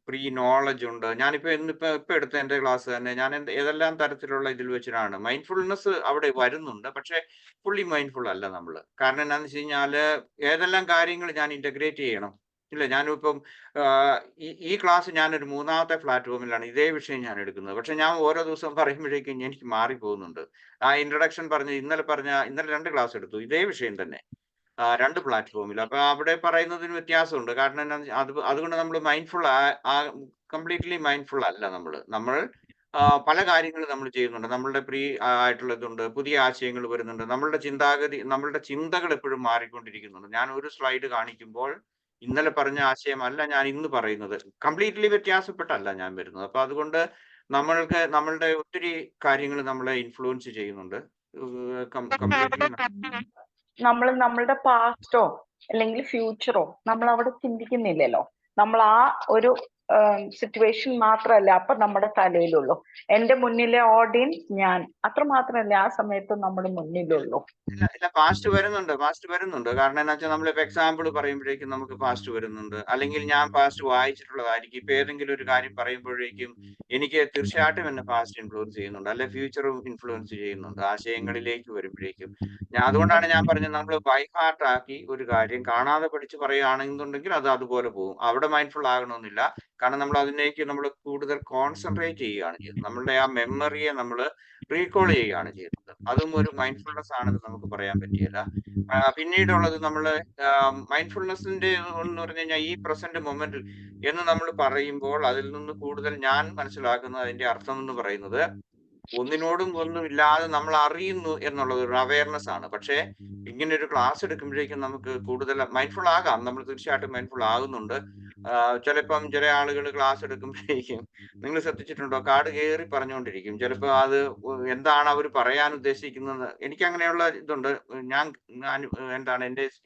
പ്രീ നോളജ് ഉണ്ട്. ഞാനിപ്പോ ഇപ്പൊ എടുത്ത എന്റെ ക്ലാസ് തന്നെ ഞാൻ ഏതെല്ലാം തരത്തിലുള്ള ഇതിൽ വെച്ചിട്ടാണ് മൈൻഡ്ഫുൾനെസ് അവിടെ വരുന്നുണ്ട്. പക്ഷെ ഫുള്ളി മൈൻഡ്ഫുൾ അല്ല നമ്മൾ. കാരണം എന്താണെന്ന് വെച്ച് കഴിഞ്ഞാല് ഏതെല്ലാം കാര്യങ്ങൾ ഞാൻ ഇന്റഗ്രേറ്റ് ചെയ്യണം. ഇല്ല, ഞാനിപ്പം ഈ ക്ലാസ് ഞാനൊരു 3ാമത്തെ പ്ലാറ്റ്ഫോമിലാണ് ഇതേ വിഷയം ഞാൻ എടുക്കുന്നത്. പക്ഷെ ഞാൻ ഓരോ ദിവസവും പറയുമ്പോഴേക്കും എനിക്ക് മാറിപ്പോകുന്നുണ്ട്. ആ ഇൻട്രൊഡക്ഷൻ ഇന്നലെ 2 ക്ലാസ് എടുത്തു ഇതേ വിഷയം തന്നെ 2 പ്ലാറ്റ്ഫോമിൽ. അപ്പൊ അവിടെ പറയുന്നതിന് വ്യത്യാസമുണ്ട്. കാരണം എന്താ, അതുകൊണ്ട് നമ്മൾ കംപ്ലീറ്റ്ലി മൈൻഡ്ഫുൾ അല്ല. നമ്മൾ പല കാര്യങ്ങളും നമ്മൾ ചെയ്യുന്നുണ്ട്. നമ്മളുടെ ആയിട്ടുള്ളതുണ്ട്, പുതിയ ആശയങ്ങൾ വരുന്നുണ്ട്, നമ്മളുടെ ചിന്തകൾ എപ്പോഴും മാറിക്കൊണ്ടിരിക്കുന്നുണ്ട്. ഞാൻ ഒരു സ്ലൈഡ് കാണിക്കുമ്പോൾ ഇന്നലെ പറഞ്ഞ ആശയമല്ല ഞാൻ ഇന്ന് പറയുന്നത്. കംപ്ലീറ്റ്ലി വ്യത്യാസപ്പെട്ടല്ല ഞാൻ വരുന്നത്. അപ്പൊ അതുകൊണ്ട് നമ്മളുടെ ഒത്തിരി കാര്യങ്ങൾ നമ്മളെ ഇൻഫ്ലുവൻസ് ചെയ്യുന്നുണ്ട്. കംപ്ലീറ്റ്ലി നമ്മളുടെ പാസ്റ്റോ അല്ലെങ്കിൽ ഫ്യൂച്ചറോ നമ്മൾ അവിടെ ചിന്തിക്കുന്നില്ലല്ലോ. നമ്മൾ ആ ഒരു സിറ്റുവേഷൻ മാത്രമല്ല അപ്പൊ നമ്മുടെ തലയിലുള്ളൂ. എന്റെ മുന്നിലെ ഓഡിയൻസ് ഞാൻ, അത്ര മാത്രമല്ല ആ സമയത്ത് നമ്മുടെ മുന്നിലുള്ളൂ. ഇല്ല, പാസ്റ്റ് വരുന്നുണ്ട്. കാരണം എന്താ വെച്ചാൽ നമ്മളിപ്പോ എക്സാമ്പിൾ പറയുമ്പോഴേക്കും നമുക്ക് പാസ്റ്റ് വരുന്നുണ്ട്. അല്ലെങ്കിൽ ഞാൻ പാസ്റ്റ് വായിച്ചിട്ടുള്ളതായിരിക്കും. ഇപ്പൊ ഏതെങ്കിലും ഒരു കാര്യം പറയുമ്പോഴേക്കും എനിക്ക് തീർച്ചയായിട്ടും എന്നെ പാസ്റ്റ് ഇൻഫ്ലുവൻസ് ചെയ്യുന്നുണ്ട്, അല്ലെ ഫ്യൂച്ചറും ഇൻഫ്ലുവൻസ് ചെയ്യുന്നുണ്ട് ആശയങ്ങളിലേക്ക് വരുമ്പോഴേക്കും. അതുകൊണ്ടാണ് ഞാൻ പറഞ്ഞത്, നമ്മൾ ബൈ ഹാർട്ട് ആക്കി ഒരു കാര്യം കാണാതെ പഠിച്ച് പറയുകയാണെന്നുണ്ടെങ്കിൽ അത് അതുപോലെ പോകും. അവിടെ മൈൻഡ്ഫുൾ ആകണമെന്നില്ല. കാരണം നമ്മൾ കൂടുതൽ കോൺസെൻട്രേറ്റ് ചെയ്യുകയാണ് ചെയ്യുന്നത്. നമ്മളുടെ ആ മെമ്മറിയെ നമ്മൾ റീകോൾ ചെയ്യുകയാണ് ചെയ്യുന്നത്. അതും ഒരു മൈൻഡ്ഫുൾനെസ് ആണെന്ന് നമുക്ക് പറയാൻ പറ്റില്ല. പിന്നീടുള്ളത് മൈൻഡ്ഫുൾനെസിന്റെ എന്ന് പറഞ്ഞു കഴിഞ്ഞാൽ ഈ പ്രസന്റ് മൊമെന്റിൽ എന്ന് നമ്മൾ പറയുമ്പോൾ അതിൽ നിന്ന് കൂടുതൽ ഞാൻ മനസ്സിലാക്കുന്ന അതിന്റെ അർത്ഥം എന്ന് പറയുന്നത് ഒന്നിനോടും ഒന്നുമില്ലാതെ നമ്മൾ അറിയുന്നു എന്നുള്ളത് ഒരു അവയർനെസ് ആണ്. പക്ഷേ ഇങ്ങനെ ഒരു ക്ലാസ് എടുക്കുമ്പോഴേക്കും നമുക്ക് കൂടുതൽ മൈൻഡ്ഫുൾ ആകാം. നമ്മൾ തീർച്ചയായിട്ടും മൈൻഡ്ഫുൾ ആകുന്നുണ്ട്. ചിലപ്പം ചില ആളുകൾ ക്ലാസ് എടുക്കുമ്പോഴേക്കും നിങ്ങൾ ശ്രദ്ധിച്ചിട്ടുണ്ടോ, കാട് കയറി പറഞ്ഞുകൊണ്ടിരിക്കും. ചിലപ്പോൾ അത് എന്താണ് അവർ പറയാൻ ഉദ്ദേശിക്കുന്നത്. എനിക്ക് അങ്ങനെയുള്ള ഇതുണ്ട്.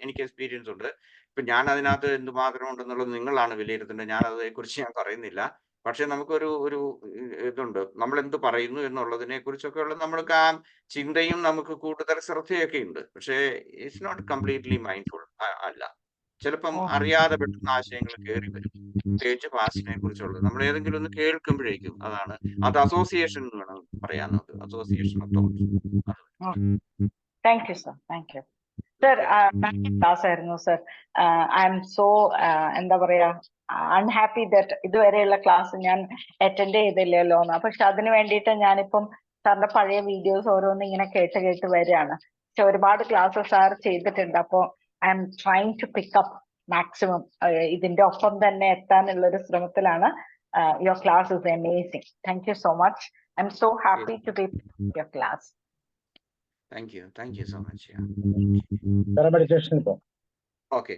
എനിക്ക് എക്സ്പീരിയൻസ് ഉണ്ട്. ഇപ്പൊ ഞാൻ അതിനകത്ത് എന്തുമാത്രം ഉണ്ടെന്നുള്ളത് നിങ്ങളാണ് വിലയിരുത്തേണ്ടത്. ഞാൻ അതേക്കുറിച്ച് ഞാൻ പറയുന്നില്ല. പക്ഷെ നമുക്കൊരു ഇതുണ്ട്, നമ്മൾ എന്ത് പറയുന്നു എന്നുള്ളതിനെ കുറിച്ചൊക്കെ ഉള്ള നമ്മൾക്ക് ആ ചിന്തയും നമുക്ക് കൂടുതൽ ശ്രദ്ധയൊക്കെ ഉണ്ട്. പക്ഷേ ഇറ്റ്സ് നോട്ട് കംപ്ലീറ്റ്ലി മൈൻഡ്ഫുൾ അല്ല. ചിലപ്പം ഓ. അറിയാതെ പെട്ടെന്ന് ആശയങ്ങൾ കയറി വരും, പ്രത്യേകിച്ച് പാസ്റ്റിനെ കുറിച്ചുള്ളത് നമ്മൾ ഏതെങ്കിലും ഒന്ന് കേൾക്കുമ്പോഴേക്കും അതാണ് അത് അസോസിയേഷൻ എന്ന് വേണം പറയാൻ, നമുക്ക് association of thoughts. Thank you sir, thank you sir. Class ആയിരുന്നു സർ. ഐ എം സോ എന്താ പറയാ അൺഹാപ്പി ദറ്റ് ഇതുവരെയുള്ള ക്ലാസ് ഞാൻ അറ്റൻഡ് ചെയ്തില്ലല്ലോ എന്ന്. പക്ഷെ അതിന് വേണ്ടിയിട്ട് ഞാനിപ്പം സാറിന്റെ പഴയ വീഡിയോസ് ഓരോന്ന് ഇങ്ങനെ കേട്ട് കേട്ട് വരികയാണ്. പക്ഷെ ഒരുപാട് ക്ലാസ്സസ് സാർ ചെയ്തിട്ടുണ്ട്. അപ്പോൾ I'm trying to pick up maximum. ഇതിന്റെ ഒപ്പം തന്നെ എത്താനുള്ള ഒരു ശ്രമത്തിലാണ്. Your class is amazing. Thank you so much. I'm so happy to be your class. Thank you so much. സാറേ മെഡിറ്റേഷൻ ഇപ്പോ ഓക്കെ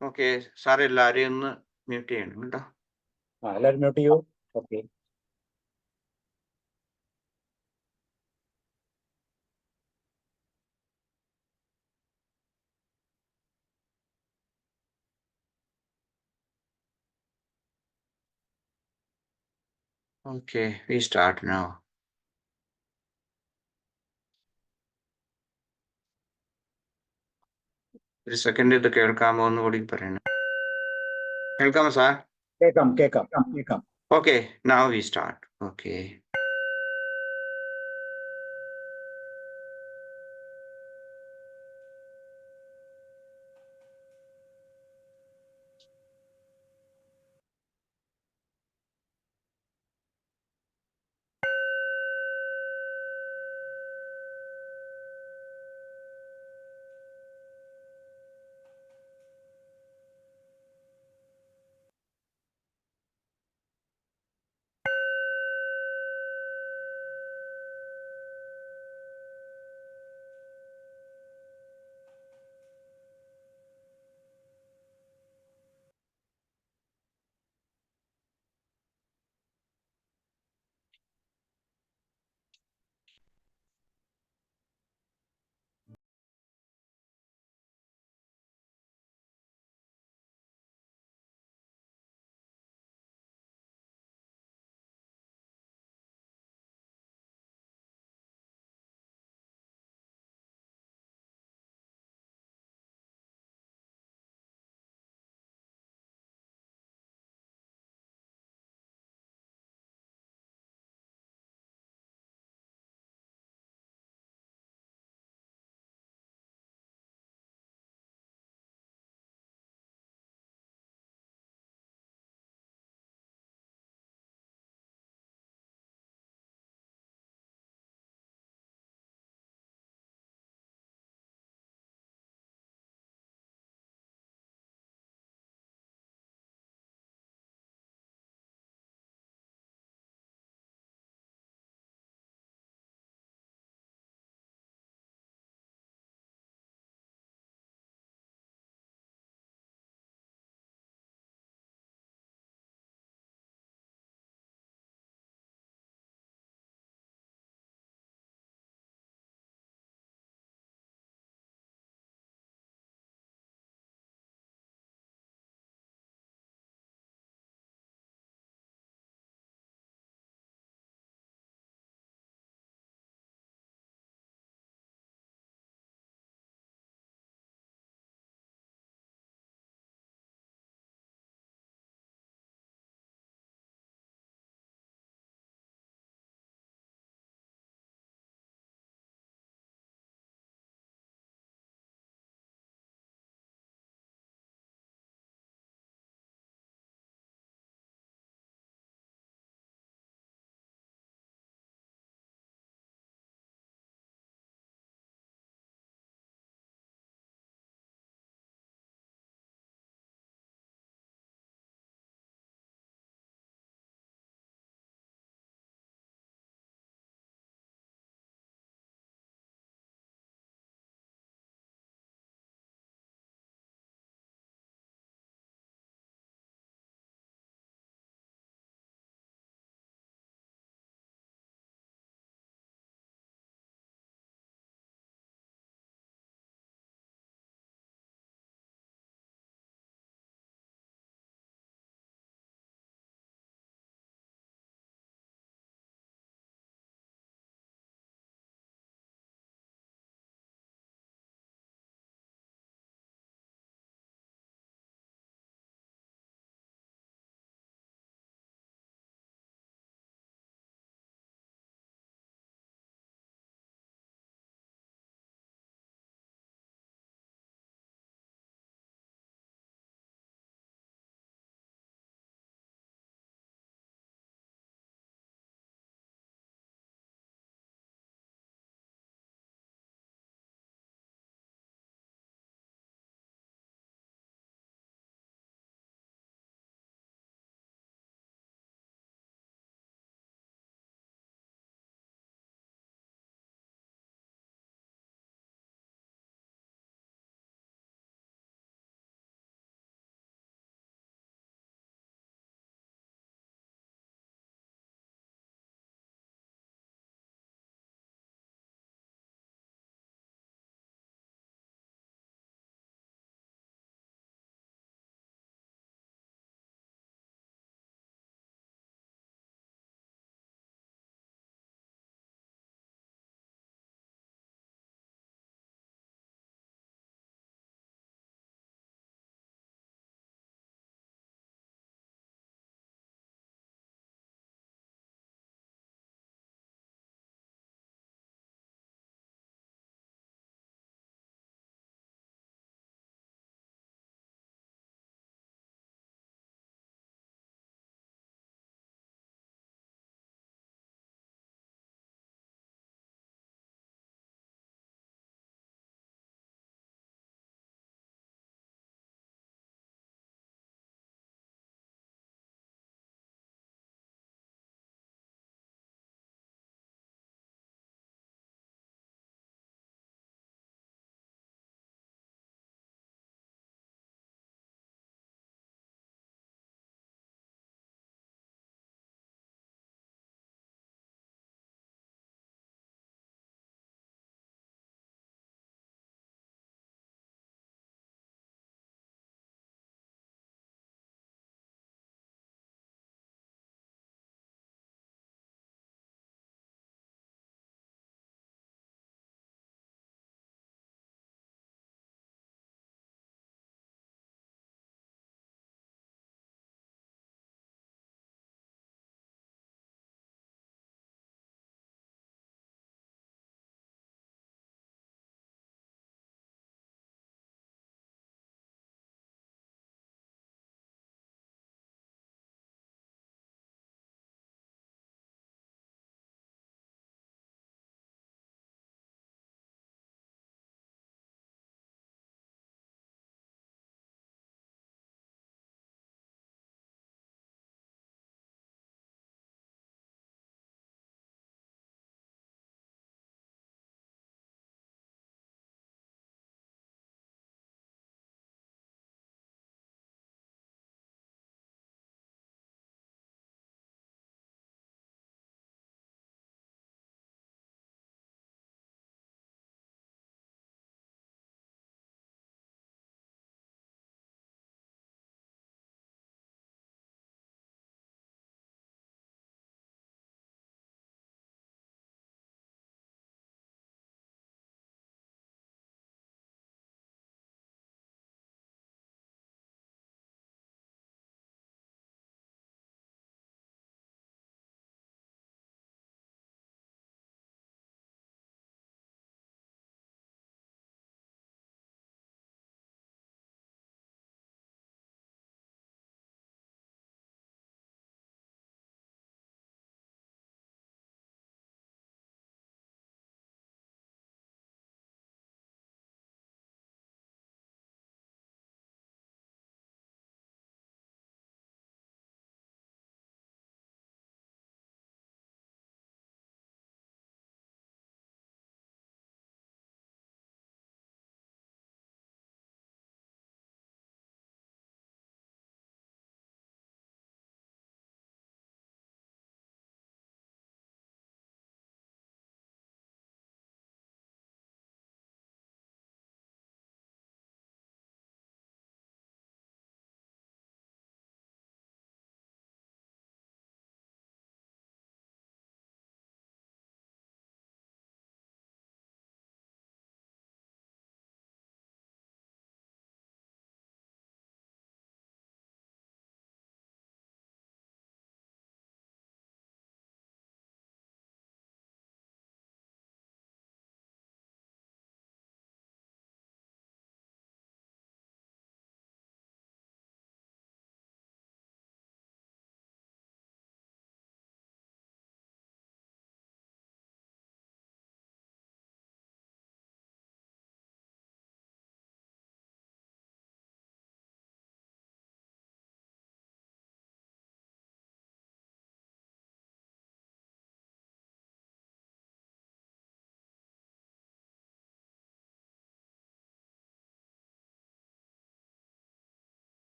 ഓക്കെ സാർ, എല്ലാവരെയും ഒന്ന് മ്യൂട്ട് ചെയ്യണം കേട്ടോ. എല്ലാവരും മ്യൂട്ട് ചെയ്യൂ. Okay. Okay, we start now. ഒരു second ഇത് കേൾക്കാമോ എന്ന് കൂടി പറയണം. കേൾക്കാമോ സാർ? കേൾക്കാം കേൾക്കാം കേൾക്കാം. Okay, now we start. Okay.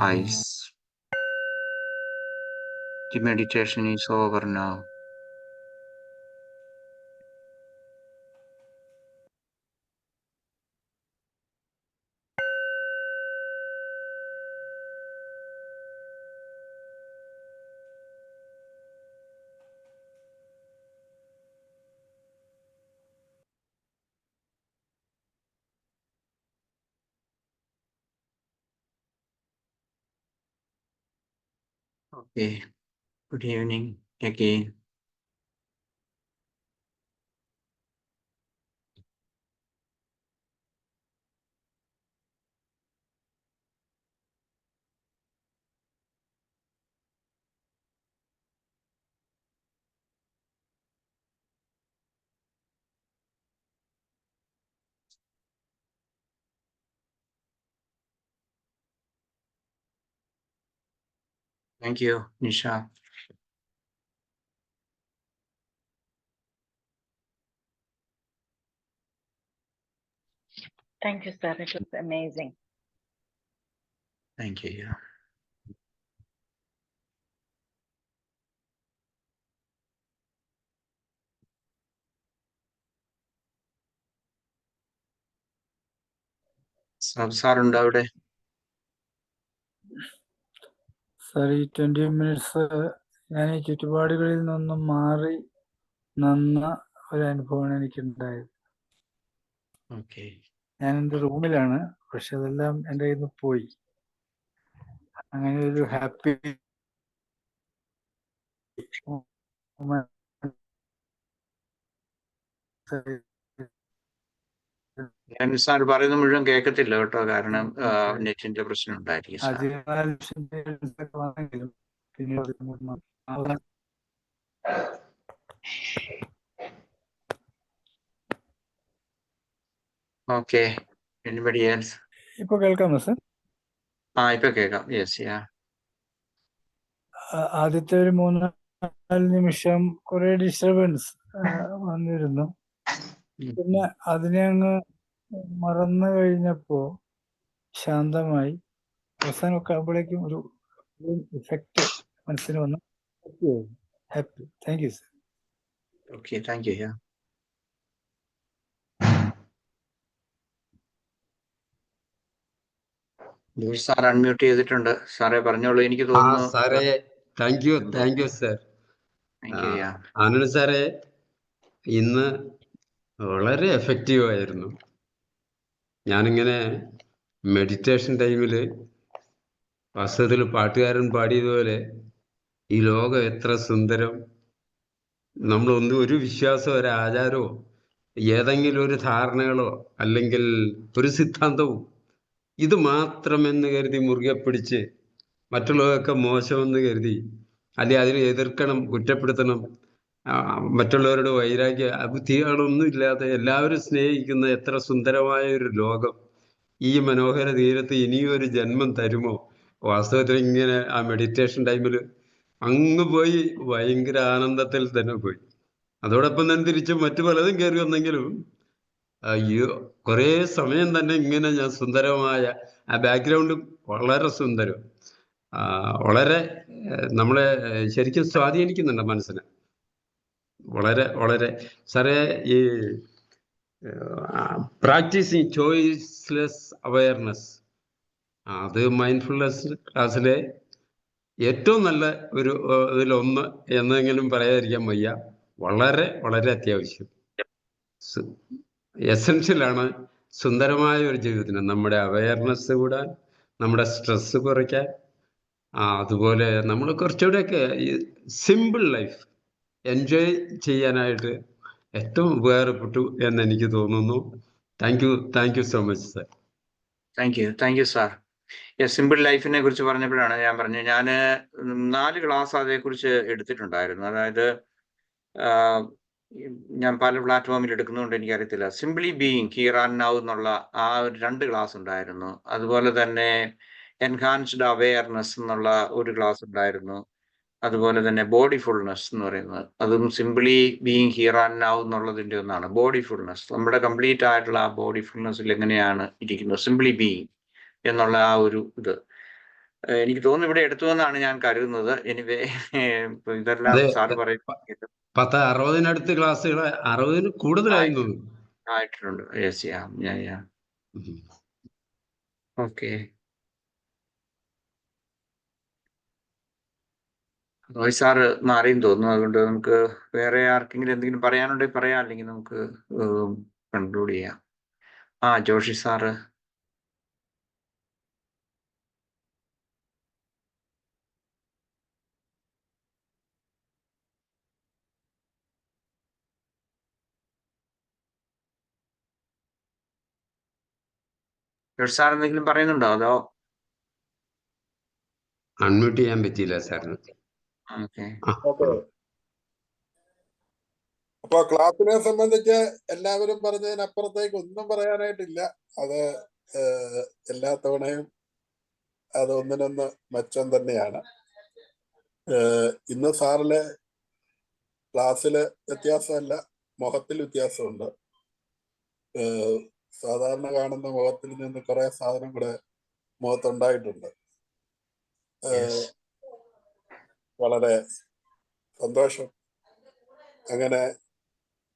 eyes. The meditation is over now. Okay. Good evening again. Thank you, Nisha. Thank you, sir. It was amazing. Thank you. Yeah. സാറുണ്ടോ അവിടെ? സാർ, ഈ 20 മിനിറ്റ്സ് ഞാൻ ഈ ചുറ്റുപാടുകളിൽ നിന്നും മാറി നിന്ന ഒരു അനുഭവമാണ് എനിക്കുണ്ടായത്. ഓക്കെ. ഞാൻ എൻ്റെ റൂമിലാണ്, പക്ഷെ അതെല്ലാം എൻ്റെ കയ്യിൽ നിന്ന് പോയി. അങ്ങനെ ഒരു ഹാപ്പി ഞാൻ സാർ പറയുന്നത് മുഴുവൻ കേൾക്കത്തില്ല കേട്ടോ, കാരണം നെറ്റിന്റെ പ്രശ്നം ഉണ്ടായിരിക്കും സാർ. 14 ലക്ഷം ആണെങ്കിലും പിന്നീട് ഓക്കെ. Anybody else? ഇപ്പൊ കേൾക്കാമോ സർ? ഇപ്പൊ കേൾക്കാം. യെസ്. യാ. ആദ്യത്തെ ഒരു 3-4 നിമിഷം കുറെ ഡിസ്റ്റർബൻസ് വന്നിരുന്നു. പിന്നെ അതിനെ അങ്ങ് മറന്നു കഴിഞ്ഞപ്പോ ശാന്തമായി. അവസാനമൊക്കെ ആകുമ്പോഴേക്കും ഒരു ഇഫക്റ്റ് മനസ്സിന് വന്നു. Happy. Thank you sir. Okay. Thank U. Yeah. Sir unmute ചെയ്തിട്ടുണ്ട്. സാറേ പറഞ്ഞോളൂ. എനിക്ക് തോന്നുന്നു സാറേ, താങ്ക് യു സർ. ആനന്ദ് സാറേ, ഇന്ന് വളരെ എഫക്റ്റീവ് ആയിരുന്നു. ഞാനിങ്ങനെ മെഡിറ്റേഷൻ ടൈമിൽ വാസ്തവത്തിൽ പാട്ടുകാരൻ പാടിയതുപോലെ ഈ ലോകം എത്ര സുന്ദരം, നമ്മളൊന്നും ഒരു വിശ്വാസമോ ഒരു ആചാരമോ ഏതെങ്കിലും ഒരു ധാരണകളോ അല്ലെങ്കിൽ ഒരു സിദ്ധാന്തവും ഇത് മാത്രമെന്ന് കരുതി മുറുകെ പിടിച്ച് മറ്റുള്ളവരൊക്കെ മോശമെന്ന് കരുതി അല്ലെങ്കിൽ അതിനെ എതിർക്കണം, കുറ്റപ്പെടുത്തണം, മറ്റുള്ളവരുടെ വൈരാഗ്യ ബുദ്ധികളൊന്നും ഇല്ലാതെ എല്ലാവരും സ്നേഹിക്കുന്ന എത്ര സുന്ദരമായ ഒരു ലോകം ഈ മനോഹര തീരത്ത് ഇനിയൊരു ജന്മം തരുമോ? വാസ്തവത്തിൽ ഇങ്ങനെ ആ മെഡിറ്റേഷൻ ടൈമിൽ അങ്ങ് പോയി ഭയങ്കര ആനന്ദത്തിൽ തന്നെ പോയി. അതോടൊപ്പം തന്നെ തിരിച്ച് മറ്റു പലതും കയറി വന്നെങ്കിലും അയ്യോ, കുറേ സമയം തന്നെ ഇങ്ങനെ ഞാൻ സുന്ദരമായ ആ ബാക്ക്ഗ്രൗണ്ടും വളരെ സുന്ദരം, വളരെ നമ്മളെ ശരിക്കും സ്വാധീനിക്കുന്നുണ്ട് മനസ്സിനെ. വളരെ വളരെ സാറേ, ഈ പ്രാക്ടീസിങ് ചോയ്സ്ലെസ് അവയർനെസ്, അത് മൈൻഡ്ഫുൾനെസ് ക്ലാസ്സിലെ ഏറ്റവും നല്ല ഒരു ഇതിലൊന്ന് എന്നെങ്കിലും പറയാതിരിക്കാൻ വയ്യ. വളരെ വളരെ അത്യാവശ്യം, എസൻഷ്യലാണ് സുന്ദരമായ ഒരു ജീവിതത്തിന്. നമ്മുടെ അവയർനെസ് കൂടാൻ, നമ്മുടെ സ്ട്രെസ് കുറയ്ക്കാൻ, അതുപോലെ നമ്മൾ കുറച്ചുകൂടെയൊക്കെ സിമ്പിൾ ലൈഫ് എൻജോയ് ചെയ്യാനായിട്ട് ഏറ്റവും ഉപകാരപ്പെട്ടു എന്ന് എനിക്ക് തോന്നുന്നു. Thank you so much sir. Thank you sir. Simple ലൈഫിനെ കുറിച്ച് പറഞ്ഞപ്പോഴാണ് ഞാൻ പറഞ്ഞത്, ഞാൻ 4 ക്ലാസ് അതേക്കുറിച്ച് എടുത്തിട്ടുണ്ടായിരുന്നു. അതായത് ഞാൻ പല പ്ലാറ്റ്ഫോമിൽ എടുക്കുന്നതുകൊണ്ട് എനിക്കറിയത്തില്ല. Simply being here and now എന്നുള്ള ആ ഒരു 2 ക്ലാസ് ഉണ്ടായിരുന്നു. അതുപോലെ തന്നെ എൻഹാൻസ്ഡ് അവെയർനെസ് എന്നുള്ള ഒരു ക്ലാസ് ഉണ്ടായിരുന്നു. അതുപോലെ തന്നെ ബോഡി ഫുൾനെസ് എന്ന് പറയുന്നത്, അതും simply being here and now എന്നുള്ളതിൻ്റെ ഒന്നാണ്. ബോഡി ഫുൾനെസ്, നമ്മുടെ കംപ്ലീറ്റ് ആയിട്ടുള്ള ആ ബോഡി ഫുൾനെസ്സിൽ എങ്ങനെയാണ് ഇരിക്കുന്നത്, സിംപ്ലി ബീയിങ് എന്നുള്ള ആ ഒരു ഇത്. എനിക്ക് തോന്നുന്നു ഇവിടെ എടുത്തു എന്നാണ് ഞാൻ കരുതുന്നത്. എനിവേ ഇതെല്ലാം അതെ, സാറ് പറയുന്നത് 60-നടുത്ത് ക്ലാസ്സുകൾ, 60-ന് കൂടുതലായി തോന്നുന്നു. ആയിട്ടുണ്ട്. യെസ്, യാ. ഓക്കെ. റോയ് സാറ് മാറിയെന്ന് തോന്നുന്നു. അതുകൊണ്ട് നമുക്ക് വേറെ ആർക്കെങ്കിലും എന്തെങ്കിലും പറയാനുണ്ടെങ്കിൽ പറയാം, അല്ലെങ്കിൽ നമുക്ക് കൺക്ലൂഡ് ചെയ്യാം. ജോഷി സാറ്. ജോഷി സാർ എന്തെങ്കിലും പറയുന്നുണ്ടോ? അതോ അൺമ്യൂട്ട് ചെയ്യാൻ പറ്റിയില്ല സാറിന്. ഓക്കെ. അപ്പൊ ക്ലാസ്സിനെ സംബന്ധിച്ച് എല്ലാവരും പറഞ്ഞതിനപ്പുറത്തേക്ക് ഒന്നും പറയാനായിട്ടില്ല. അത് എല്ലാ തവണയും അത് ഒന്നിനൊന്ന് മെച്ചം തന്നെയാണ്. ഇന്ന് സാറിലെ ക്ലാസ്സില് വ്യത്യാസമല്ല, മുഖത്തിൽ വ്യത്യാസമുണ്ട്. സാധാരണ കാണുന്ന മുഖത്തിൽ നിന്ന് കുറെ സാധനം കൂടെ മുഖത്തുണ്ടായിട്ടുണ്ട്. വളരെ സന്തോഷം. അങ്ങനെ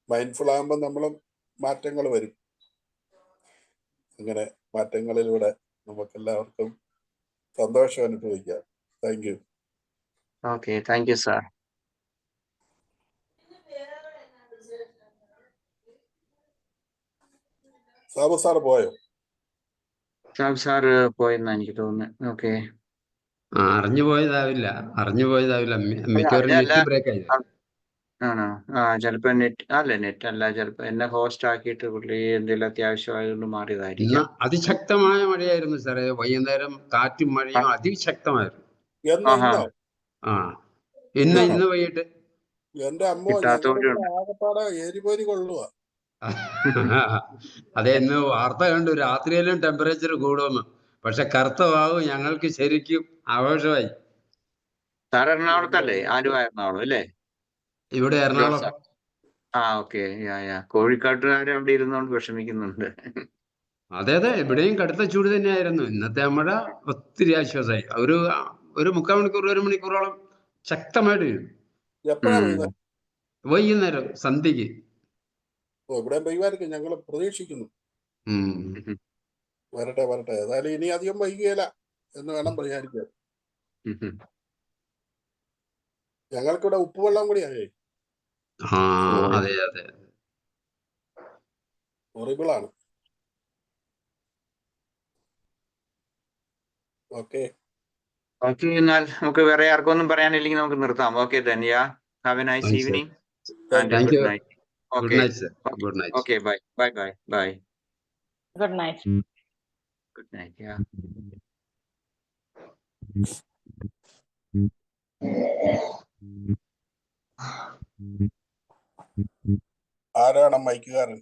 മൈൻഡ്ഫുൾ ആകുമ്പോൾ നമ്മളും മാറ്റങ്ങൾ വരും. അങ്ങനെ മാറ്റങ്ങളിലൂടെ നമുക്കെല്ലാവർക്കും സന്തോഷം അനുഭവിക്കാം. Thank you. Okay, thank you sir. Sabu sir പോയോ? സാറ് പോയെന്നാ എനിക്ക് തോന്നുന്നത്. ഓക്കെ. അറിഞ്ഞു പോയതാവില്ല. മിക്കവാറും നെറ്റ് ബ്രേക്ക് ആയി. ആണോ? ചിലപ്പോ നെറ്റ് അല്ല, ചിലപ്പോ എന്നെ ഹോസ്റ്റ് ആക്കിയിട്ട് പുള്ളി എന്തെങ്കിലും അത്യാവശ്യമായതുകൊണ്ട് മാറിയതായിരിക്കാം. അതിശക്തമായ മഴയായിരുന്നു സാറേ. വൈകുന്നേരം കാറ്റും മഴയും അതിശക്തമായിരുന്നു. ഇന്ന് വൈകിട്ട്. എന്റെ അമ്മോ, ഞങ്ങളിവിടെ ആകപ്പാടെ ഏരിപോരി കൊള്ളുക. അതെ, ഇന്ന് വാർത്ത കണ്ടു രാത്രിയിലും ടെമ്പറേച്ചർ കൂടുമെന്ന്. പക്ഷെ കറുത്ത വാവ് ഞങ്ങൾക്ക് ശരിക്കും ആഘോഷമായി. സാർ എറണാകുളത്തല്ലേ? ആലുവ എറണാകുളം അല്ലേ? ഇവിടെ എറണാകുളം. ഓക്കെ. കോഴിക്കോട്ടുകാർ അവിടെ ഇരുന്നോണ്ട് വിഷമിക്കുന്നുണ്ട്. അതെ, ഇവിടെയും കടുത്ത ചൂട് തന്നെയായിരുന്നു. ഇന്നത്തെ മഴ ഒത്തിരി ആശ്വാസമായി. ഒരു 3/4 മണിക്കൂർ 1 മണിക്കൂറോളം ശക്തമായിട്ട് വീഴും. വൈകുന്നേരം സന്ധ്യക്ക്. ഇവിടെ പെയ്യുമായിരിക്കും, ഞങ്ങൾ പ്രതീക്ഷിക്കുന്നു. വരട്ടെ. ഏതായാലും ഇനി അധികം വൈകിയല്ല എന്ന് വേണം പറയാതിരിക്കാൻ. ഞങ്ങൾക്കിവിടെ ഉപ്പുവെള്ളം കൂടി ആയി. അതെ. ഹൊറിബിളാണ്. ഓക്കെ, എന്നാൽ നമുക്ക് വേറെ ആർക്കും ഒന്നും പറയാനില്ലെങ്കിൽ നമുക്ക് നിർത്താം. Okay, Dhanya. Have a nice evening and good night. Good night sir. Good night. Okay, bye. Good night. Good night. ആരാണ് മൈക്കുകാരൻ?